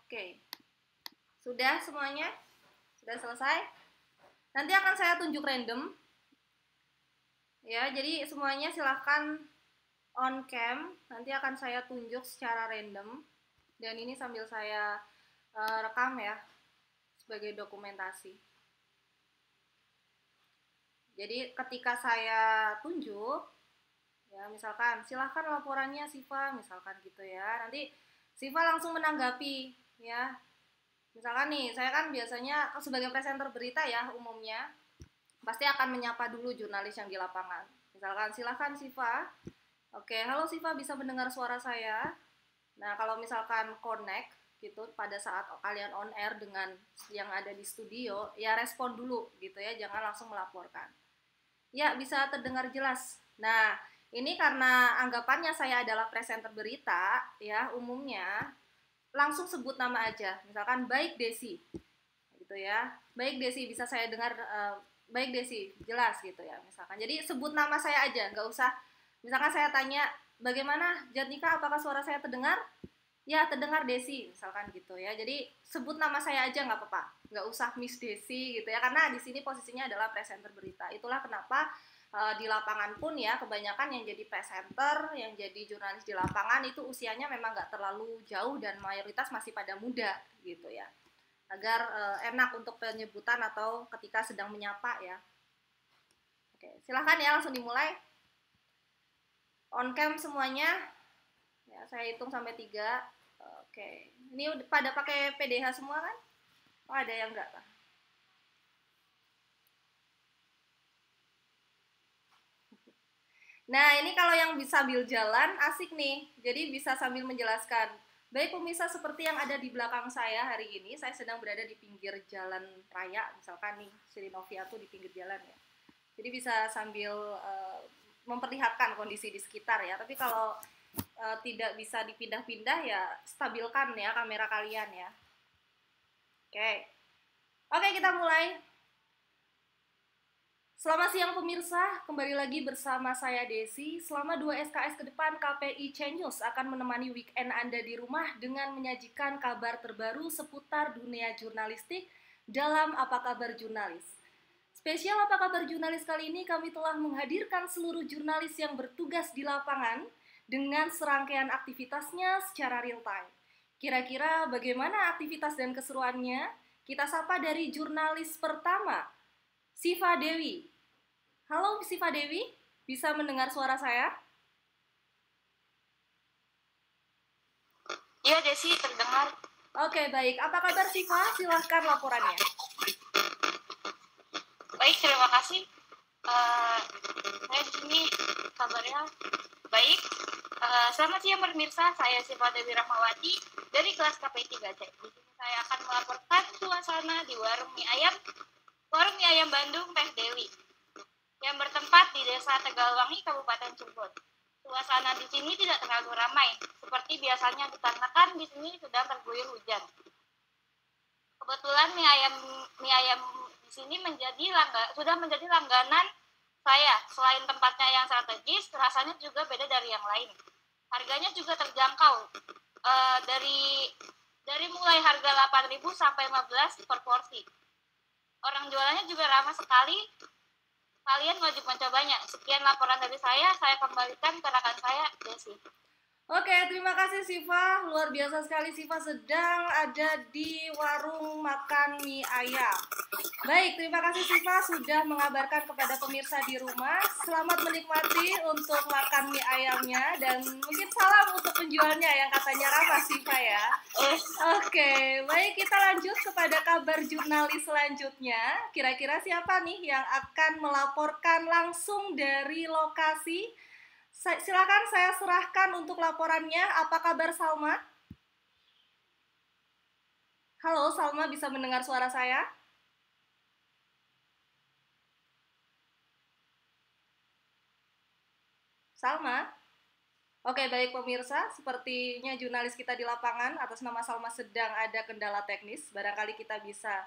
Oke, sudah semuanya? Sudah selesai? Nanti akan saya tunjuk random. Ya, jadi semuanya silahkan on cam. Nanti akan saya tunjuk secara random. Dan ini sambil saya rekam ya, sebagai dokumentasi. Jadi ketika saya tunjuk, ya misalkan silahkan laporannya Siva, misalkan gitu ya. Nanti Siva langsung menanggapi ya. Misalkan nih, saya kan biasanya sebagai presenter berita ya umumnya pasti akan menyapa dulu jurnalis yang di lapangan. Misalkan silahkan Siva. Oke, halo Siva, bisa mendengar suara saya? Nah, kalau misalkan connect gitu pada saat kalian on air dengan yang ada di studio, ya respon dulu gitu ya, jangan langsung melaporkan. Ya, bisa terdengar jelas. Nah, ini karena anggapannya saya adalah presenter berita, ya, umumnya langsung sebut nama aja. Misalkan baik Desi, gitu ya. Baik Desi, bisa saya dengar, baik Desi, jelas gitu ya, misalkan. Jadi sebut nama saya aja, nggak usah. Misalkan saya tanya, bagaimana Jatnika, apakah suara saya terdengar? Ya, terdengar Desi, misalkan gitu ya. Jadi sebut nama saya aja nggak apa-apa, nggak usah Miss Desi gitu ya, karena di sini posisinya adalah presenter berita. Itulah kenapa di lapangan pun ya kebanyakan yang jadi presenter, yang jadi jurnalis di lapangan itu usianya memang nggak terlalu jauh dan mayoritas masih pada muda gitu ya, agar enak untuk penyebutan atau ketika sedang menyapa ya. Oke, silahkan ya langsung dimulai. On cam semuanya. Ya, saya hitung sampai 3. Oke, ini pada pakai PDH semua kan? Oh, ada yang enggak lah. Nah, ini kalau yang bisa sambil jalan, asik nih. Jadi bisa sambil menjelaskan. Baik pemirsa, seperti yang ada di belakang saya hari ini, saya sedang berada di pinggir jalan raya, misalkan nih, Sirinovia tuh di pinggir jalan ya. Jadi bisa sambil memperlihatkan kondisi di sekitar ya. Tapi kalau tidak bisa dipindah-pindah ya stabilkan ya kamera kalian ya. Oke, kita mulai. Selamat siang pemirsa, kembali lagi bersama saya Desi. Selama 2 SKS ke depan, KPI News akan menemani weekend Anda di rumah dengan menyajikan kabar terbaru seputar dunia jurnalistik dalam Apa Kabar Jurnalis. Spesial Apa Kabar Jurnalis kali ini kami telah menghadirkan seluruh jurnalis yang bertugas di lapangan dengan serangkaian aktivitasnya secara real time. Kira-kira bagaimana aktivitas dan keseruannya? Kita sapa dari jurnalis pertama, Siva Dewi. Halo Siva Dewi, bisa mendengar suara saya? Iya Desi, terdengar. Oke, baik. Apa kabar Siva? Silahkan laporannya. Baik, terima kasih. Saya di sini kabarnya baik. Selamat siang pemirsa, saya Siva Dewi Rahmawati dari kelas KPI 3C. Di sini saya akan melaporkan suasana di Warung Mie Ayam Bandung Teh Dewi yang bertempat di Desa Tegalwangi, Kabupaten Cirebon. Suasana di sini tidak terlalu ramai, seperti biasanya dikarenakan di sini sedang terguyur hujan. Kebetulan mie ayam di sini sudah menjadi langganan saya. Selain tempatnya yang strategis, rasanya juga beda dari yang lain. Harganya juga terjangkau. Dari mulai harga 8.000 sampai 15 per porsi. Orang jualannya juga ramah sekali. Kalian wajib mencobanya. Sekian laporan dari saya kembalikan ke rekan saya, Desi. Oke, terima kasih Siva. Luar biasa sekali Siva sedang ada di warung makan mie ayam. Baik, terima kasih Siva sudah mengabarkan kepada pemirsa di rumah. Selamat menikmati untuk makan mie ayamnya dan mungkin salam untuk penjualnya yang katanya ramah Siva ya. Oke, baik kita lanjut kepada kabar jurnalis selanjutnya. Kira-kira siapa nih yang akan melaporkan langsung dari lokasi? Silakan saya serahkan untuk laporannya. Apa kabar Salma? Halo Salma, bisa mendengar suara saya? Salma? Oke, baik pemirsa, sepertinya jurnalis kita di lapangan atas nama Salma sedang ada kendala teknis. Barangkali kita bisa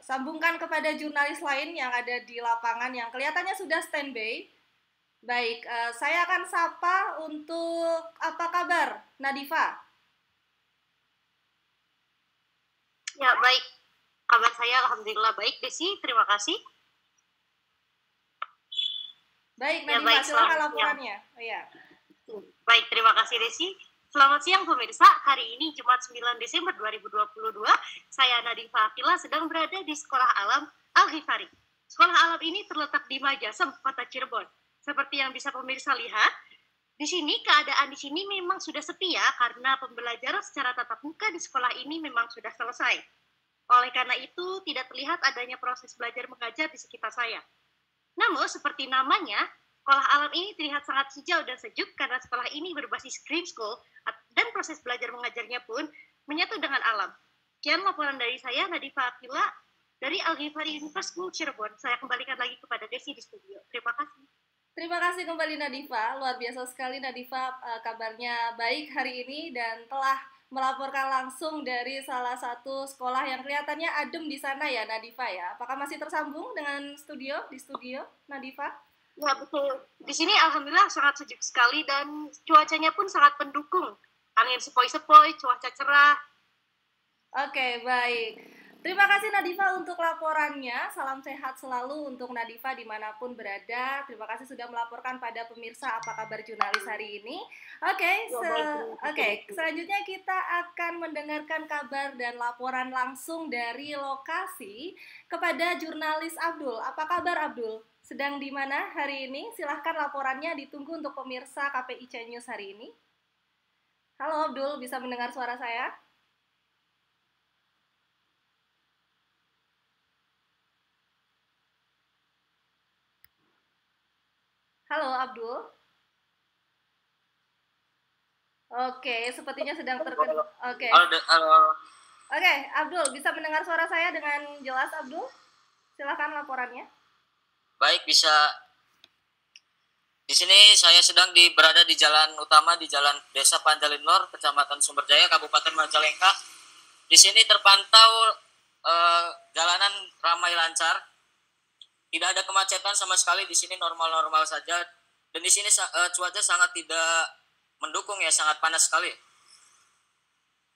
sambungkan kepada jurnalis lain yang ada di lapangan yang kelihatannya sudah standby. Baik, saya akan sapa untuk apa kabar, Nadifa? baik. Kabar saya alhamdulillah baik, Desi. Terima kasih. Baik, Nadifa, silakan laporannya. Oh, ya. Baik, terima kasih Desi. Selamat siang pemirsa, hari ini Jumat 9 Desember 2022, saya Nadifa Akila sedang berada di Sekolah Alam Al-Ghifari. Sekolah Alam ini terletak di Majasem, Kota Cirebon. Seperti yang bisa pemirsa lihat, di sini keadaan di sini memang sudah sepi ya, karena pembelajaran secara tatap muka di sekolah ini memang sudah selesai. Oleh karena itu, tidak terlihat adanya proses belajar mengajar di sekitar saya. Namun, seperti namanya, sekolah alam ini terlihat sangat hijau dan sejuk karena sekolah ini berbasis green school dan proses belajar mengajarnya pun menyatu dengan alam. Sekian laporan dari saya, Nadifa Akila, dari Al-Ghifari University Cirebon. Saya kembalikan lagi kepada Desi di studio. Terima kasih. Terima kasih kembali Nadifa, luar biasa sekali Nadifa, kabarnya baik hari ini dan telah melaporkan langsung dari salah satu sekolah yang kelihatannya adem di sana ya Nadifa ya. Apakah masih tersambung dengan di studio Nadifa? Ya betul. Di sini alhamdulillah sangat sejuk sekali dan cuacanya pun sangat mendukung. Angin sepoi-sepoi, cuaca cerah. Oke, baik. Terima kasih Nadifa untuk laporannya. Salam sehat selalu untuk Nadifa dimanapun berada. Terima kasih sudah melaporkan pada pemirsa apa kabar jurnalis hari ini. Oke, selanjutnya kita akan mendengarkan kabar dan laporan langsung dari lokasi kepada jurnalis Abdul. Apa kabar Abdul? Sedang di mana hari ini? Silahkan laporannya ditunggu untuk pemirsa KPIC News hari ini. Halo Abdul, bisa mendengar suara saya? Halo Abdul. Oke, sepertinya sedang terkendala. Oke. Oke, Abdul, bisa mendengar suara saya dengan jelas Abdul? Silakan laporannya. Baik, bisa. Di sini saya sedang berada di jalan utama di Jalan Desa Panjalin Lor, Kecamatan Sumberjaya, Kabupaten Majalengka. Di sini terpantau jalanan ramai lancar. Tidak ada kemacetan sama sekali, di sini normal-normal saja. Dan di sini cuaca sangat tidak mendukung ya, sangat panas sekali.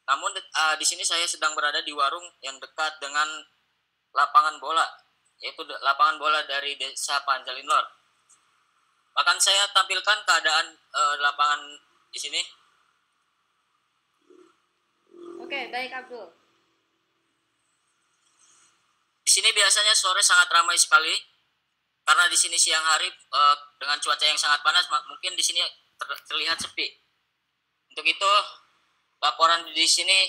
Namun di sini saya sedang berada di warung yang dekat dengan lapangan bola, yaitu lapangan bola dari Desa Panjalin Lor. Akan saya tampilkan keadaan lapangan di sini. Oke, baik Abdul. Di sini biasanya sore sangat ramai sekali karena di sini siang hari dengan cuaca yang sangat panas mungkin di sini terlihat sepi. Untuk itu laporan di sini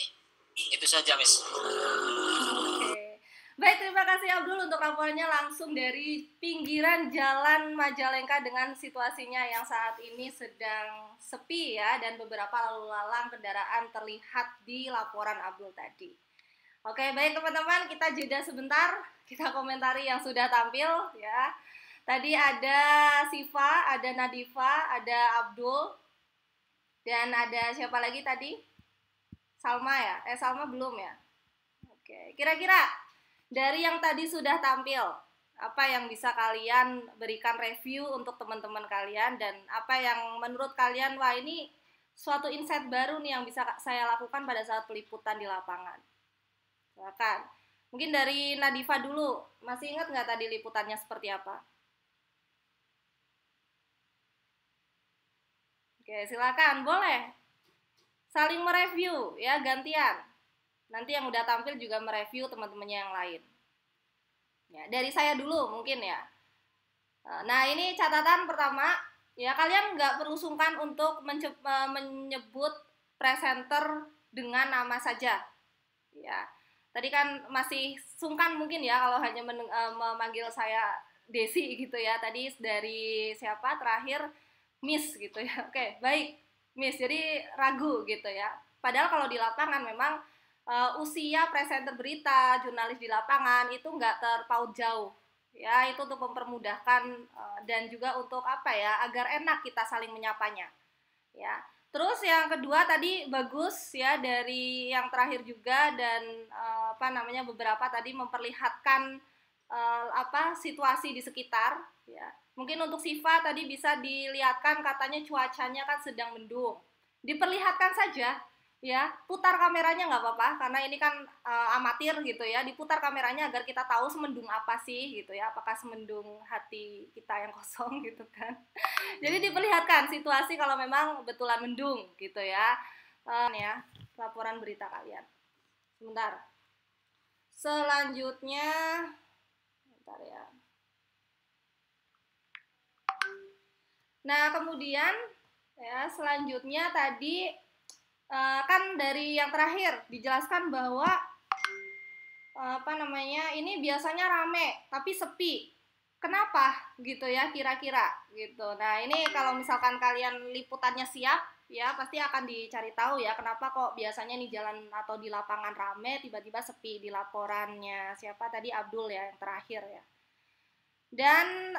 itu saja, Miss. Oke. Baik, terima kasih Abdul untuk laporannya langsung dari pinggiran Jalan Majalengka dengan situasinya yang saat ini sedang sepi ya dan beberapa lalu lalang kendaraan terlihat di laporan Abdul tadi. Oke, baik teman-teman, kita jeda sebentar, kita komentari yang sudah tampil ya. Tadi ada Siva, ada Nadifa, ada Abdul, dan ada siapa lagi tadi? Salma ya? Salma belum ya? Oke, kira-kira dari yang tadi sudah tampil, apa yang bisa kalian berikan review untuk teman-teman kalian dan apa yang menurut kalian, wah ini suatu insight baru nih yang bisa saya lakukan pada saat peliputan di lapangan. Silakan. Mungkin dari Nadifa dulu. Masih ingat nggak tadi liputannya seperti apa? Oke, silakan. Boleh. Saling mereview ya, gantian. Nanti yang udah tampil juga mereview teman-temannya yang lain. Ya, dari saya dulu mungkin ya. Nah, ini catatan pertama. Ya, kalian nggak perlu sungkan untuk menyebut presenter dengan nama saja. Ya. Tadi kan masih sungkan mungkin ya kalau hanya memanggil saya Desi gitu ya. Tadi dari siapa terakhir Miss gitu ya. Oke, baik Miss. Jadi ragu gitu ya. Padahal kalau di lapangan memang usia presenter berita, jurnalis di lapangan itu nggak terpaut jauh. Ya, itu untuk mempermudahkan dan juga untuk apa ya, agar enak kita saling menyapanya. Ya. Terus yang kedua tadi bagus ya dari yang terakhir juga dan beberapa tadi memperlihatkan situasi di sekitar ya. Mungkin untuk Siva tadi bisa dilihatkan katanya cuacanya kan sedang mendung. Diperlihatkan saja ya putar kameranya nggak apa-apa karena ini kan amatir gitu ya, diputar kameranya agar kita tahu semendung apa sih gitu ya, apakah semendung hati kita yang kosong gitu kan. Jadi diperlihatkan situasi kalau memang betulan mendung gitu ya. Ya laporan berita kalian sebentar. Selanjutnya bentar ya. Nah kemudian ya selanjutnya tadi kan dari yang terakhir dijelaskan bahwa ini biasanya rame tapi sepi. Kenapa gitu ya kira-kira gitu. Nah ini kalau misalkan kalian liputannya siap ya pasti akan dicari tahu ya kenapa kok biasanya nih jalan atau di lapangan rame tiba-tiba sepi di laporannya siapa tadi Abdul ya yang terakhir ya. Dan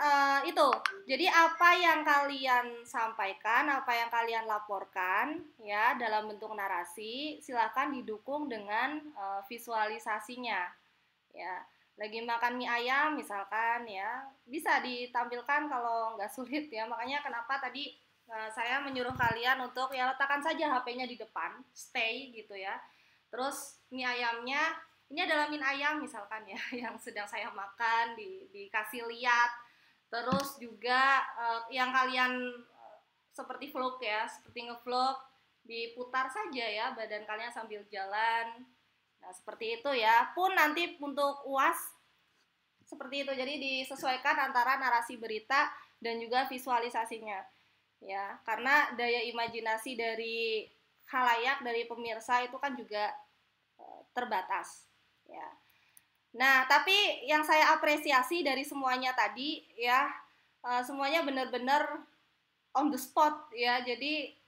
itu, jadi apa yang kalian sampaikan, apa yang kalian laporkan ya dalam bentuk narasi, silakan didukung dengan visualisasinya. Ya, lagi makan mie ayam misalkan ya, bisa ditampilkan kalau nggak sulit ya. Makanya kenapa tadi saya menyuruh kalian untuk ya letakkan saja HP-nya di depan, stay gitu ya. Terus mie ayamnya ini adalah mie ayam misalkan ya yang sedang saya makan dikasih lihat, terus juga yang kalian seperti vlog ya, seperti ngevlog diputar saja ya badan kalian sambil jalan. Nah seperti itu ya, pun nanti untuk UAS seperti itu, jadi disesuaikan antara narasi berita dan juga visualisasinya ya, karena daya imajinasi dari khalayak, dari pemirsa itu kan juga terbatas ya. Nah, tapi yang saya apresiasi dari semuanya tadi ya, semuanya benar-benar on the spot ya. Jadi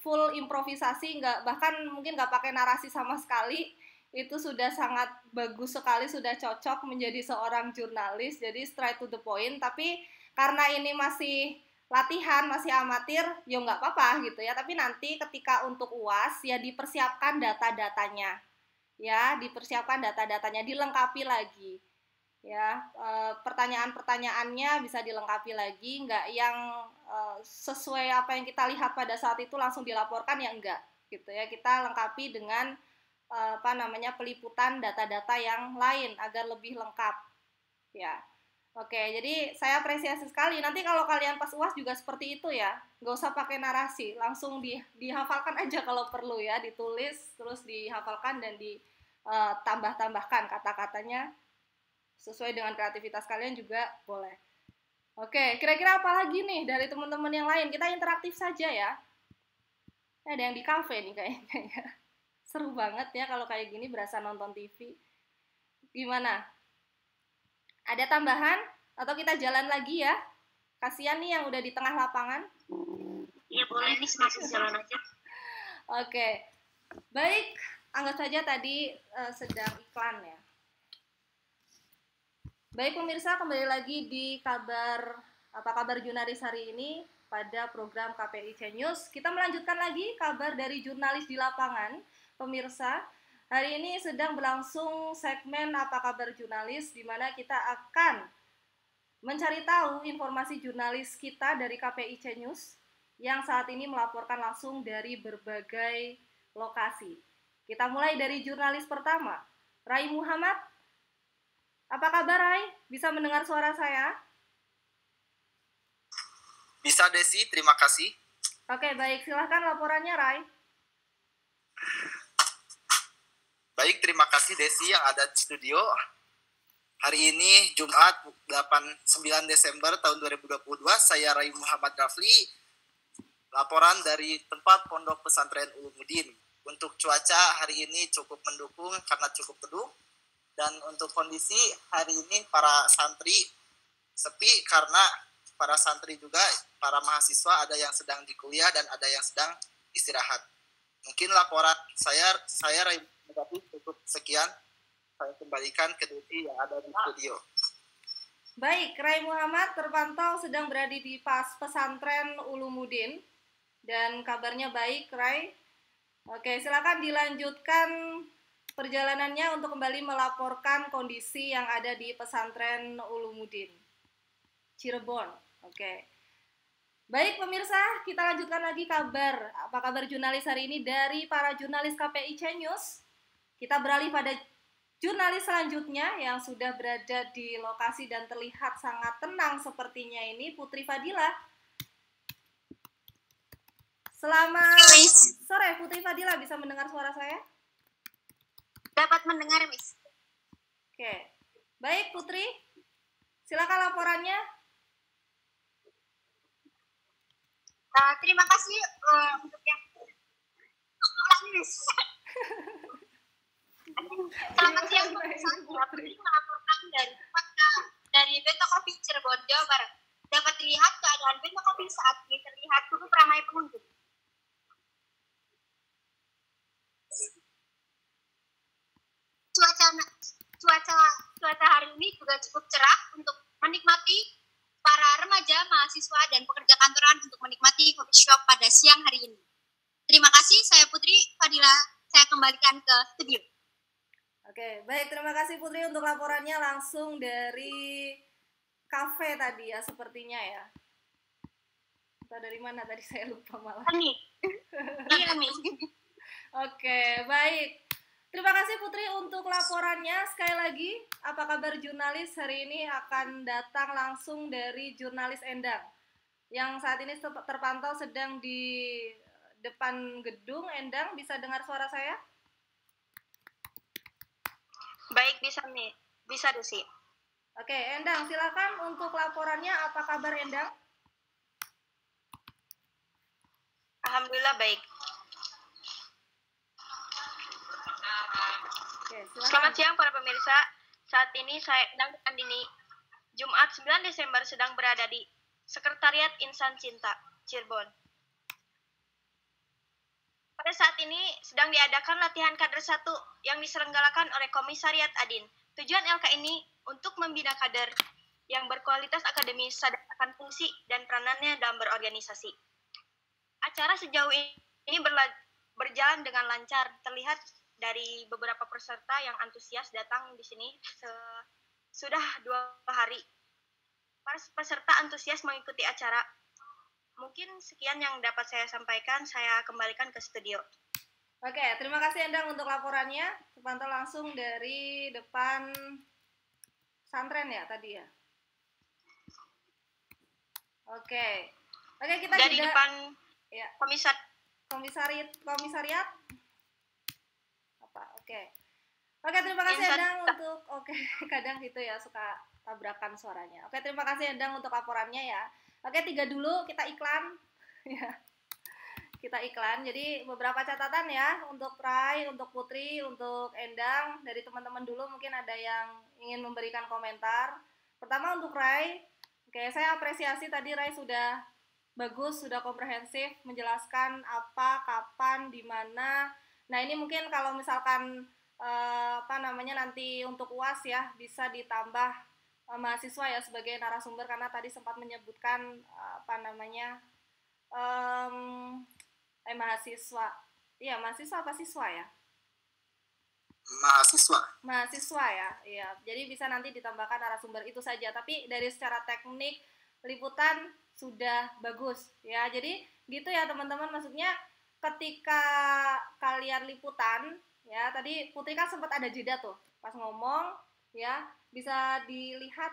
full improvisasi, bahkan mungkin nggak pakai narasi sama sekali. Itu sudah sangat bagus sekali, sudah cocok menjadi seorang jurnalis. Jadi straight to the point. Tapi karena ini masih latihan, masih amatir, ya nggak apa-apa gitu ya. Tapi nanti ketika untuk UAS ya dipersiapkan data-datanya. Ya, dipersiapkan data-datanya, dilengkapi lagi. Ya, pertanyaan-pertanyaannya bisa dilengkapi lagi, nggak yang sesuai apa yang kita lihat pada saat itu langsung dilaporkan ya enggak, gitu ya. Kita lengkapi dengan peliputan data-data yang lain agar lebih lengkap. Ya. Oke, jadi saya apresiasi sekali. Nanti kalau kalian pas UAS juga seperti itu ya, nggak usah pakai narasi, langsung dihafalkan aja kalau perlu ya, ditulis terus dihafalkan dan ditambah-tambahkan kata-katanya sesuai dengan kreativitas kalian juga boleh. Oke, kira-kira apa lagi nih dari teman-teman yang lain? Kita interaktif saja ya. Ada yang di kafe nih kayaknya. Seru banget ya kalau kayak gini, berasa nonton TV. Gimana? Ada tambahan? Atau kita jalan lagi ya? Kasihan nih yang udah di tengah lapangan. Iya boleh nih, masih jalan aja. Oke. Baik, anggap saja tadi sedang iklan ya. Baik pemirsa, kembali lagi di apa kabar jurnalis hari ini pada program KPI News. Kita melanjutkan lagi kabar dari jurnalis di lapangan. Pemirsa, hari ini sedang berlangsung segmen apa kabar jurnalis, di mana kita akan mencari tahu informasi jurnalis kita dari KPI News yang saat ini melaporkan langsung dari berbagai lokasi. Kita mulai dari jurnalis pertama, Rai Muhammad. Apa kabar Rai? Bisa mendengar suara saya? Bisa Desi, terima kasih. Oke, baik. Silahkan laporannya Rai. Baik, terima kasih Desi yang ada di studio. Hari ini Jumat 9 Desember tahun 2022, saya Rai Muhammad Rafli, laporan dari tempat Pondok Pesantren Ulumuddin. Untuk cuaca hari ini cukup mendukung karena cukup teduh, dan untuk kondisi hari ini para santri sepi karena para santri juga, para mahasiswa ada yang sedang di kuliah dan ada yang sedang istirahat. Mungkin laporan saya Rai Muhammad cukup sekian. Saya kembalikan ke Desi yang ada di studio. Baik, Rai Muhammad terpantau sedang berada di pesantren Ulumuddin dan kabarnya baik, Rai. Oke, silakan dilanjutkan perjalanannya untuk kembali melaporkan kondisi yang ada di pesantren Ulumuddin Cirebon. Oke. Baik pemirsa, kita lanjutkan lagi kabar. Apa kabar jurnalis hari ini dari para jurnalis KPI News? Kita beralih pada jurnalis selanjutnya yang sudah berada di lokasi dan terlihat sangat tenang sepertinya ini, Putri Fadila. Selamat sore Putri Fadila, bisa mendengar suara saya? Dapat mendengar, Miss. Oke, baik Putri, silakan laporannya. Terima kasih untuk yang Miss. Selamat siang pemirsa. Putri melaporkan dari Bento Coffee Cirebon, Jawa Barat. Dapat dilihat keadaan Bento Coffee saat ini terlihat cukup ramai pengunjung. Cuaca hari ini juga cukup cerah untuk menikmati para remaja, mahasiswa, dan pekerja kantoran untuk menikmati coffee shop pada siang hari ini. Terima kasih, saya Putri Fadila. Saya kembalikan ke studio. Oke, baik. Terima kasih Putri untuk laporannya langsung dari kafe tadi ya, sepertinya ya. Atau dari mana tadi, saya lupa malah. Iya, Miss. Oke, baik. Terima kasih Putri untuk laporannya. Sekali lagi, apa kabar jurnalis hari ini akan datang langsung dari jurnalis Endang yang saat ini terpantau sedang di depan gedung. Endang, bisa dengar suara saya? Baik, bisa nih. Bisa, Desi. Oke, Endang, silakan untuk laporannya. Apa kabar Endang? Alhamdulillah baik. Oke, selamat siang para pemirsa. Saat ini saya Endang Andini, Jumat 9 Desember sedang berada di Sekretariat Insan Cinta, Cirebon. Pada saat ini sedang diadakan latihan kader 1 yang diselenggarakan oleh Komisariat Adin. Tujuan LK ini untuk membina kader yang berkualitas akademis, sadar akan fungsi dan peranannya dalam berorganisasi. Acara sejauh ini berjalan dengan lancar, terlihat dari beberapa peserta yang antusias datang di sini sudah 2 hari. Para peserta antusias mengikuti acara. Mungkin sekian yang dapat saya sampaikan, saya kembalikan ke studio. Oke, terima kasih Endang untuk laporannya. Terpantau langsung dari depan pesantren ya tadi ya. Oke, kita dari juga depan ya. Komisariat. Oke, terima kasih Endang untuk kadang gitu ya suka tabrakan suaranya. Oke, terima kasih Endang untuk laporannya ya. Oke, 3 dulu kita iklan. Ya. Kita iklan. Jadi beberapa catatan ya untuk Rai, untuk Putri, untuk Endang. Dari teman-teman dulu mungkin ada yang ingin memberikan komentar. Pertama untuk Rai. Oke, saya apresiasi tadi Rai sudah bagus, sudah komprehensif menjelaskan apa, kapan, di mana. Nah, ini mungkin kalau misalkan nanti untuk UAS ya bisa ditambah mahasiswa ya sebagai narasumber, karena tadi sempat menyebutkan mahasiswa. Iya, mahasiswa apa siswa ya? Mahasiswa ya. Iya, jadi bisa nanti ditambahkan narasumber itu saja, tapi dari secara teknik liputan sudah bagus ya. Jadi gitu ya teman-teman, maksudnya ketika kalian liputan ya, tadi Putri kan sempat ada jeda tuh pas ngomong ya, bisa dilihat.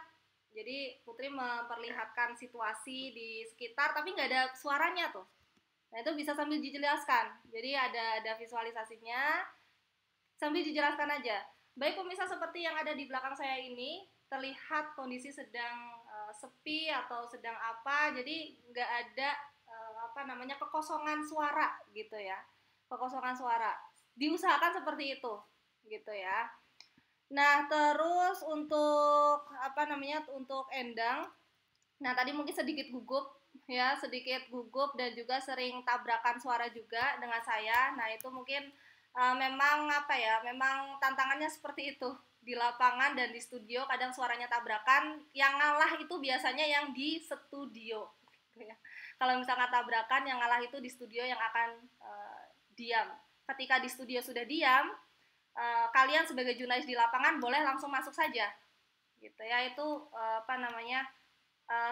Jadi Putri memperlihatkan situasi di sekitar tapi nggak ada suaranya tuh. Nah, itu bisa sambil dijelaskan. Jadi ada visualisasinya, sambil dijelaskan aja. Baik pemirsa, seperti yang ada di belakang saya ini, terlihat kondisi sedang sepi atau sedang apa, jadi nggak ada kekosongan suara gitu ya. Kekosongan suara. Diusahakan seperti itu gitu ya. Nah, terus untuk untuk Endang, nah tadi mungkin sedikit gugup dan juga sering tabrakan suara juga dengan saya. Nah, itu mungkin memang tantangannya seperti itu. Di lapangan dan di studio kadang suaranya tabrakan, yang ngalah itu biasanya yang di studio gitu ya. Kalau misalkan tabrakan, yang ngalah itu di studio yang akan diam. Ketika di studio sudah diam, kalian sebagai jurnalis di lapangan boleh langsung masuk saja gitu ya. Itu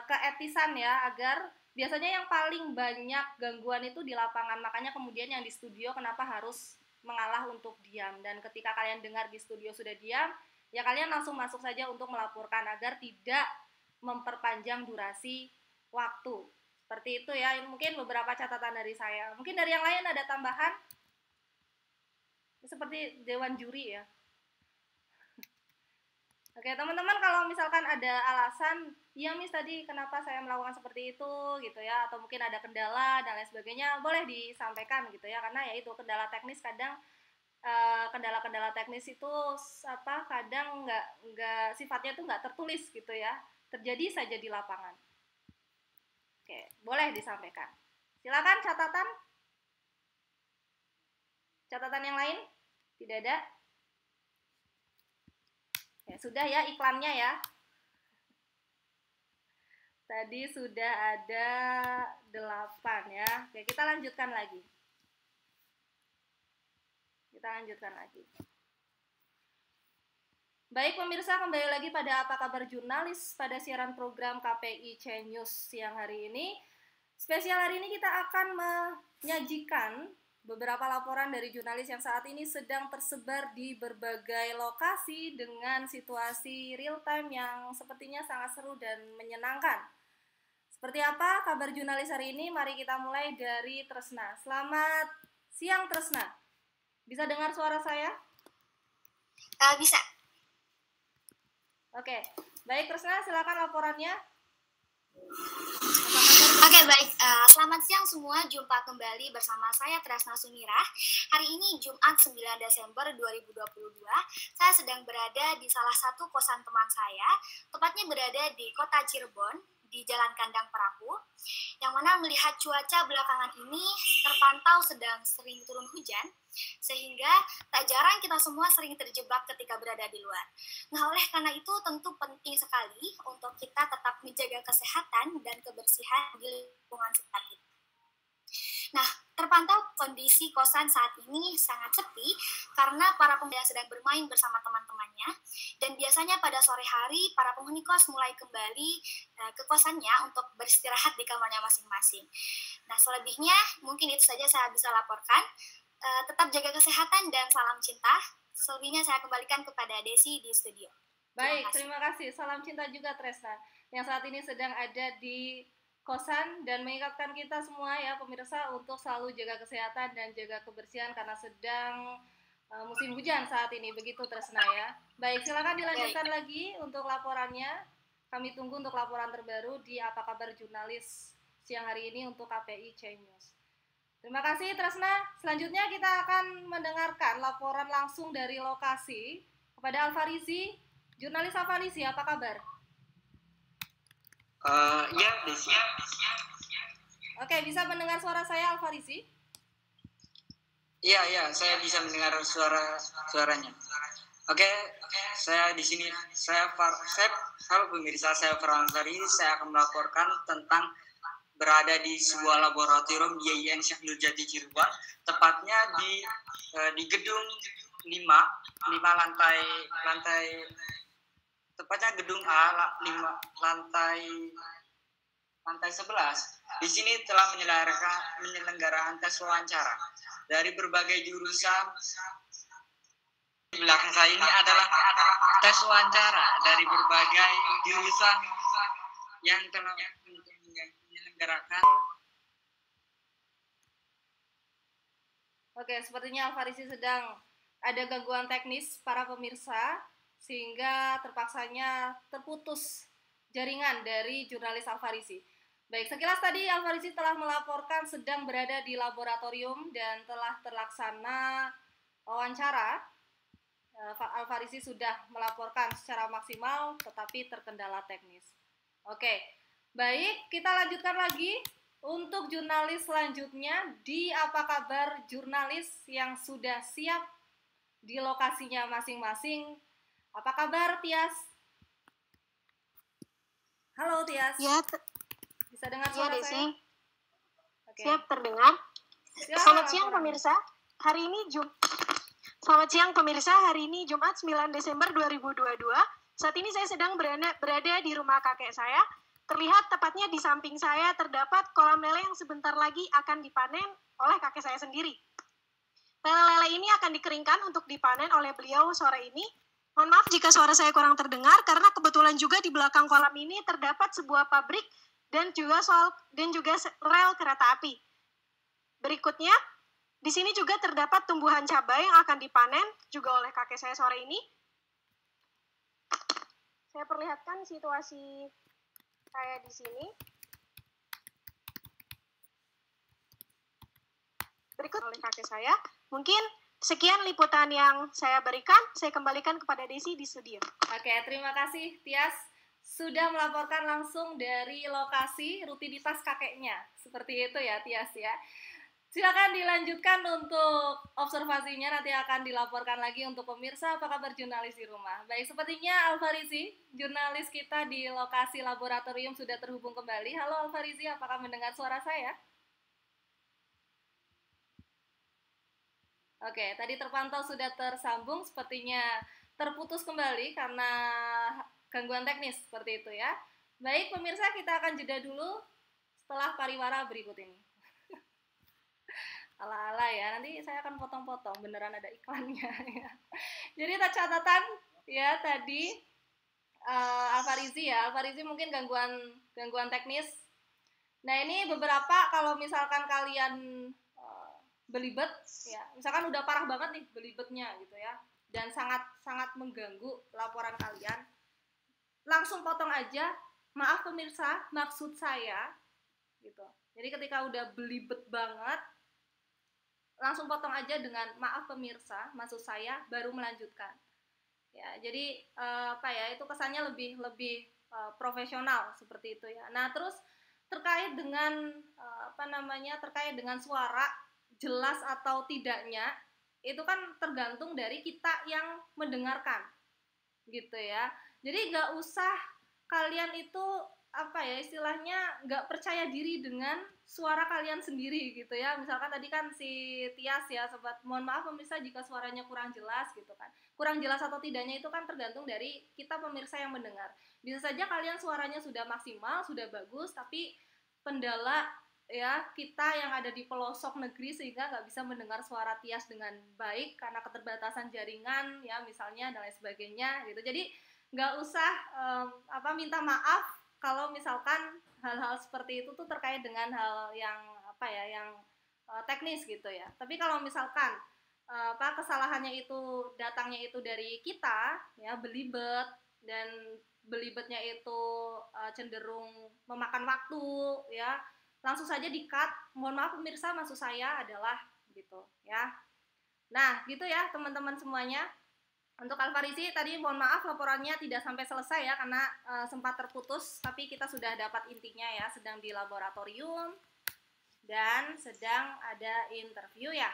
keetisan ya, agar biasanya yang paling banyak gangguan itu di lapangan. Makanya kemudian yang di studio kenapa harus mengalah untuk diam. Dan ketika kalian dengar di studio sudah diam, ya kalian langsung masuk saja untuk melaporkan agar tidak memperpanjang durasi waktu. Seperti itu ya, mungkin beberapa catatan dari saya. Mungkin dari yang lain ada tambahan? Seperti dewan juri ya. Oke, teman-teman, kalau misalkan ada alasan, ya Miss tadi kenapa saya melakukan seperti itu gitu ya, atau mungkin ada kendala dan lain sebagainya, boleh disampaikan gitu ya, karena ya itu kendala teknis kadang kendala-kendala teknis itu kadang nggak sifatnya itu nggak tertulis gitu ya, terjadi saja di lapangan. Oke, boleh disampaikan. Silakan catatan yang lain, tidak ada. Ya, sudah ya iklannya ya. Tadi sudah ada 8 ya. Oke, kita lanjutkan lagi. Baik pemirsa, kembali lagi pada Apa Kabar Jurnalis pada siaran program KPI C-News siang hari ini. Spesial hari ini kita akan menyajikan beberapa laporan dari jurnalis yang saat ini sedang tersebar di berbagai lokasi dengan situasi real time yang sepertinya sangat seru dan menyenangkan. Seperti apa kabar jurnalis hari ini? Mari kita mulai dari Tresna. Selamat siang Tresna. Bisa dengar suara saya? Bisa. Oke, baik Tresna, silakan laporannya. Oke, baik. Selamat siang semua. Jumpa kembali bersama saya Tresna Sumirah. Hari ini Jumat 9 Desember 2022. Saya sedang berada di salah satu kosan teman saya, tepatnya berada di kota Cirebon, di Jalan Kandang Perahu, yang mana melihat cuaca belakangan ini terpantau sedang sering turun hujan, sehingga tak jarang kita semua sering terjebak ketika berada di luar. Nah, oleh karena itu tentu penting sekali untuk kita tetap menjaga kesehatan dan kebersihan di lingkungan sekitar kita. Nah, terpantau kondisi kosan saat ini sangat sepi karena para penghuni sedang bermain bersama teman-temannya, dan biasanya pada sore hari para penghuni kos mulai kembali ke kosannya untuk beristirahat di kamarnya masing-masing. Nah, selebihnya mungkin itu saja saya bisa laporkan. Tetap jaga kesehatan dan salam cinta. Selebihnya saya kembalikan kepada Desi di studio. Baik, terima kasih. Salam cinta juga Tresna yang saat ini sedang ada di kosan dan mengingatkan kita semua ya pemirsa untuk selalu jaga kesehatan dan jaga kebersihan karena sedang musim hujan saat ini. Begitu Tresna ya. Baik, silakan dilanjutkan lagi untuk laporannya. Kami tunggu untuk laporan terbaru di Apa Kabar Jurnalis siang hari ini untuk KPI C-News. Terima kasih Tresna. Selanjutnya kita akan mendengarkan laporan langsung dari lokasi kepada Alfarizi. Jurnalis Alfarizi, apa kabar? Ya, Desi. Oke, bisa mendengar suara saya Alfarizi? Iya, saya bisa mendengar suaranya. Oke, saya di sini, halo pemirsa, saya Farhan Alfarizi. Saya akan melaporkan tentang berada di sebuah laboratorium YIN Syekh Nurjati Cirebon, tepatnya di gedung 5 lantai, tepatnya gedung A 5 lantai 11. Di sini telah menyelenggarakan tes wawancara dari berbagai jurusan. Di belakang saya ini adalah tes wawancara dari berbagai jurusan yang telah menyelenggarakan. Oke, sepertinya Alfarizi sedang ada gangguan teknis para pemirsa sehingga terpaksanya terputus jaringan dari jurnalis Alfarizi. Baik, sekilas tadi Alfarizi telah melaporkan sedang berada di laboratorium dan telah terlaksana wawancara. Alfarizi sudah melaporkan secara maksimal tetapi terkendala teknis. Oke, baik, kita lanjutkan lagi untuk jurnalis selanjutnya di Apa Kabar Jurnalis yang sudah siap di lokasinya masing-masing. Apa kabar Tias? Halo Tias. Ya, bisa dengar suara saya? Okay. Siap terdengar. Selamat siang pemirsa. Selamat siang pemirsa. Hari ini Jumat 9 Desember 2022. Saat ini saya sedang berada di rumah kakek saya, Terlihat tepatnya di samping saya terdapat kolam lele yang sebentar lagi akan dipanen oleh kakek saya sendiri. Lele-lele ini akan dikeringkan untuk dipanen oleh beliau sore ini. Mohon maaf jika suara saya kurang terdengar, karena kebetulan juga di belakang kolam ini terdapat sebuah pabrik dan juga rel kereta api. Berikutnya, di sini juga terdapat tumbuhan cabai yang akan dipanen juga oleh kakek saya sore ini. Saya perlihatkan situasi saya di sini. Berikut oleh kakek saya. Mungkin sekian liputan yang saya berikan. Saya kembalikan kepada Desi di studio. Oke, terima kasih Tias sudah melaporkan langsung dari lokasi rutinitas kakeknya. Seperti itu ya Tias ya. Silakan dilanjutkan untuk observasinya, nanti akan dilaporkan lagi untuk pemirsa apa kabar jurnalis di rumah. Baik, sepertinya Alfarizi, jurnalis kita di lokasi laboratorium sudah terhubung kembali. Halo Alfarizi, apakah mendengar suara saya? Oke, tadi terpantau sudah tersambung, sepertinya terputus kembali karena gangguan teknis seperti itu ya. Baik pemirsa, kita akan jeda dulu setelah pariwara berikut ini. Ala-ala ya, nanti saya akan potong-potong, beneran ada iklannya ya. Jadi catatan ya tadi Alfarizi mungkin gangguan teknis. Nah ini beberapa kalau misalkan kalian belibet ya, misalkan udah parah banget nih belibetnya gitu ya, dan sangat mengganggu laporan kalian, langsung potong aja, maaf pemirsa, maksud saya gitu. Jadi ketika udah belibet banget, langsung potong aja dengan maaf pemirsa, maksud saya, baru melanjutkan. Ya, jadi itu kesannya lebih profesional seperti itu ya. Nah, terus terkait dengan terkait dengan suara jelas atau tidaknya, itu kan tergantung dari kita yang mendengarkan. Gitu ya. Jadi nggak usah kalian itu istilahnya nggak percaya diri dengan suara kalian sendiri gitu ya. Misalkan tadi kan si Tias ya sobat, mohon maaf pemirsa jika suaranya kurang jelas gitu kan. Kurang jelas atau tidaknya itu kan tergantung dari kita pemirsa yang mendengar. Bisa saja kalian suaranya sudah maksimal, sudah bagus, tapi kendala ya kita yang ada di pelosok negeri sehingga nggak bisa mendengar suara Tias dengan baik karena keterbatasan jaringan ya misalnya dan lain sebagainya gitu. Jadi nggak usah minta maaf kalau misalkan hal-hal seperti itu tuh terkait dengan hal yang teknis gitu ya. Tapi kalau misalkan kesalahannya itu datangnya itu dari kita ya, belibet dan belibetnya itu cenderung memakan waktu ya, langsung saja di-cut. Mohon maaf pemirsa, maksud saya adalah gitu ya. Nah, gitu ya teman-teman semuanya. Untuk Alfarizi tadi mohon maaf laporannya tidak sampai selesai ya karena sempat terputus, tapi kita sudah dapat intinya ya, sedang di laboratorium dan sedang ada interview ya.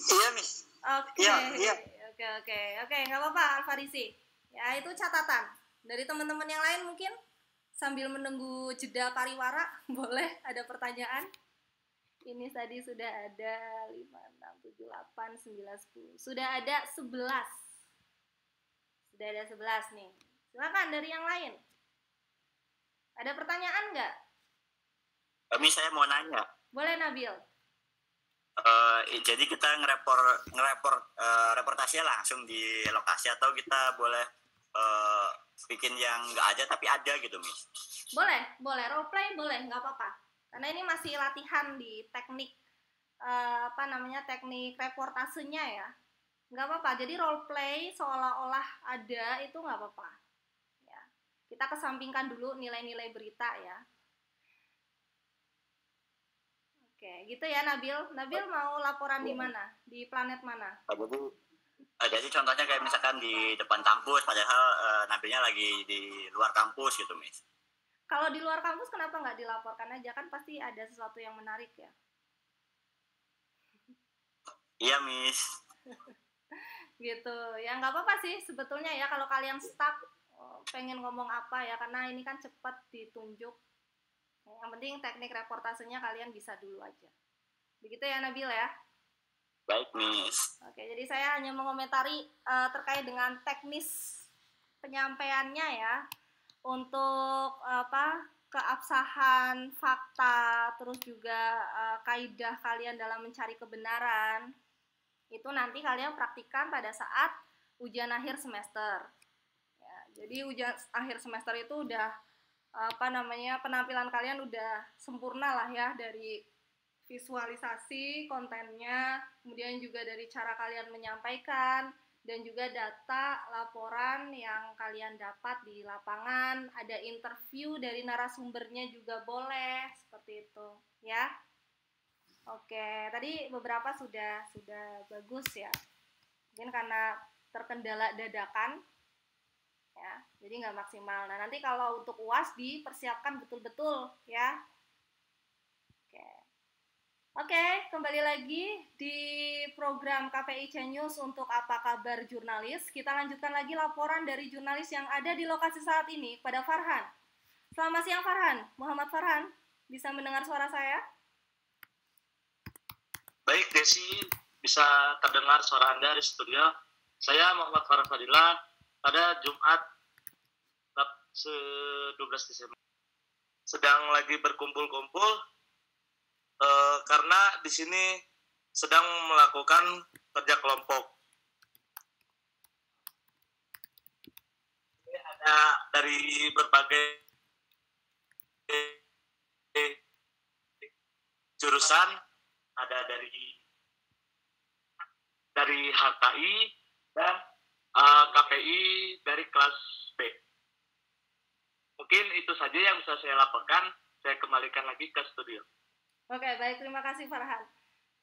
Iya, Miss. Oke. Iya. Oke, nggak apa-apa Alfarizi. Ya, itu catatan. Dari teman-teman yang lain mungkin sambil menunggu jeda pariwara, boleh ada pertanyaan? Ini tadi sudah ada 5, 6, 7, 8, 9, 10. Sudah ada 11. Sudah ada 11 nih. Silakan dari yang lain. Ada pertanyaan nggak? Kami saya mau nanya. Boleh Nabil. Jadi kita reportasinya langsung di lokasi atau kita boleh bikin yang nggak ada tapi ada gitu, Miss? Boleh. Role-play boleh, nggak apa-apa. Karena ini masih latihan di teknik teknik reportasenya ya, nggak apa-apa. Jadi role play seolah-olah ada itu nggak apa-apa. Ya, kita kesampingkan dulu nilai-nilai berita ya. Oke, gitu ya Nabil. Nabil mau laporan di mana? Di planet mana? Jadi contohnya kayak misalkan di depan kampus, padahal Nabilnya lagi di luar kampus gitu, Miss. Kalau di luar kampus kenapa nggak dilaporkan aja, kan pasti ada sesuatu yang menarik ya. Iya, Miss. Gitu ya, nggak apa-apa sih sebetulnya ya kalau kalian stuck pengen ngomong apa ya, karena ini kan cepat ditunjuk. Yang penting teknik reportasenya kalian bisa dulu aja. Begitu ya Nabil ya. Baik, Miss. Oke, jadi saya hanya mengomentari terkait dengan teknis penyampaiannya ya. untuk keabsahan fakta, terus juga kaidah kalian dalam mencari kebenaran, itu nanti kalian praktikkan pada saat ujian akhir semester. Ya, jadi ujian akhir semester itu udah penampilan kalian udah sempurna lah ya, dari visualisasi kontennya, kemudian juga dari cara kalian menyampaikan, dan juga data laporan yang kalian dapat di lapangan. Ada interview dari narasumbernya juga boleh, seperti itu ya. Oke, tadi beberapa sudah bagus ya. Mungkin karena terkendala dadakan ya, jadi nggak maksimal. Nah, nanti kalau untuk UAS dipersiapkan betul-betul ya. Oke, kembali lagi di program KPI News untuk Apa Kabar Jurnalis. Kita lanjutkan lagi laporan dari jurnalis yang ada di lokasi saat ini pada Farhan. Selamat siang Farhan, Muhammad Farhan. Bisa mendengar suara saya? Baik Desi, bisa terdengar suara Anda di studio. Saya Muhammad Farhan Fadila pada Jumat 12 Desember. Sedang lagi berkumpul-kumpul karena di sini sedang melakukan kerja kelompok. Ini ada dari berbagai jurusan, ada dari HKI dan KPI dari kelas B. Mungkin itu saja yang bisa saya laporkan. Saya kembalikan lagi ke studio. Oke, baik, terima kasih Farhan.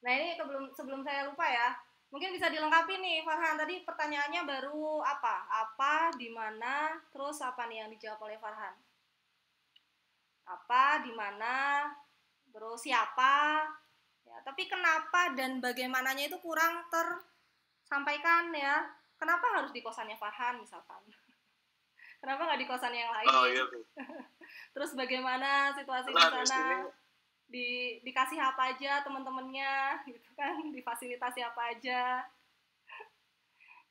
Nah, ini sebelum saya lupa ya, mungkin bisa dilengkapi nih Farhan. Tadi pertanyaannya baru apa, di mana, terus apa nih yang dijawab oleh Farhan? Apa, di mana, terus siapa, ya, tapi kenapa dan bagaimananya itu kurang tersampaikan ya. Kenapa harus di kosannya Farhan misalkan? Kenapa nggak di kosan yang lain? Oh iya. Terus bagaimana situasi di sana? Dikasih apa aja teman-temannya gitu kan, difasilitasi apa aja.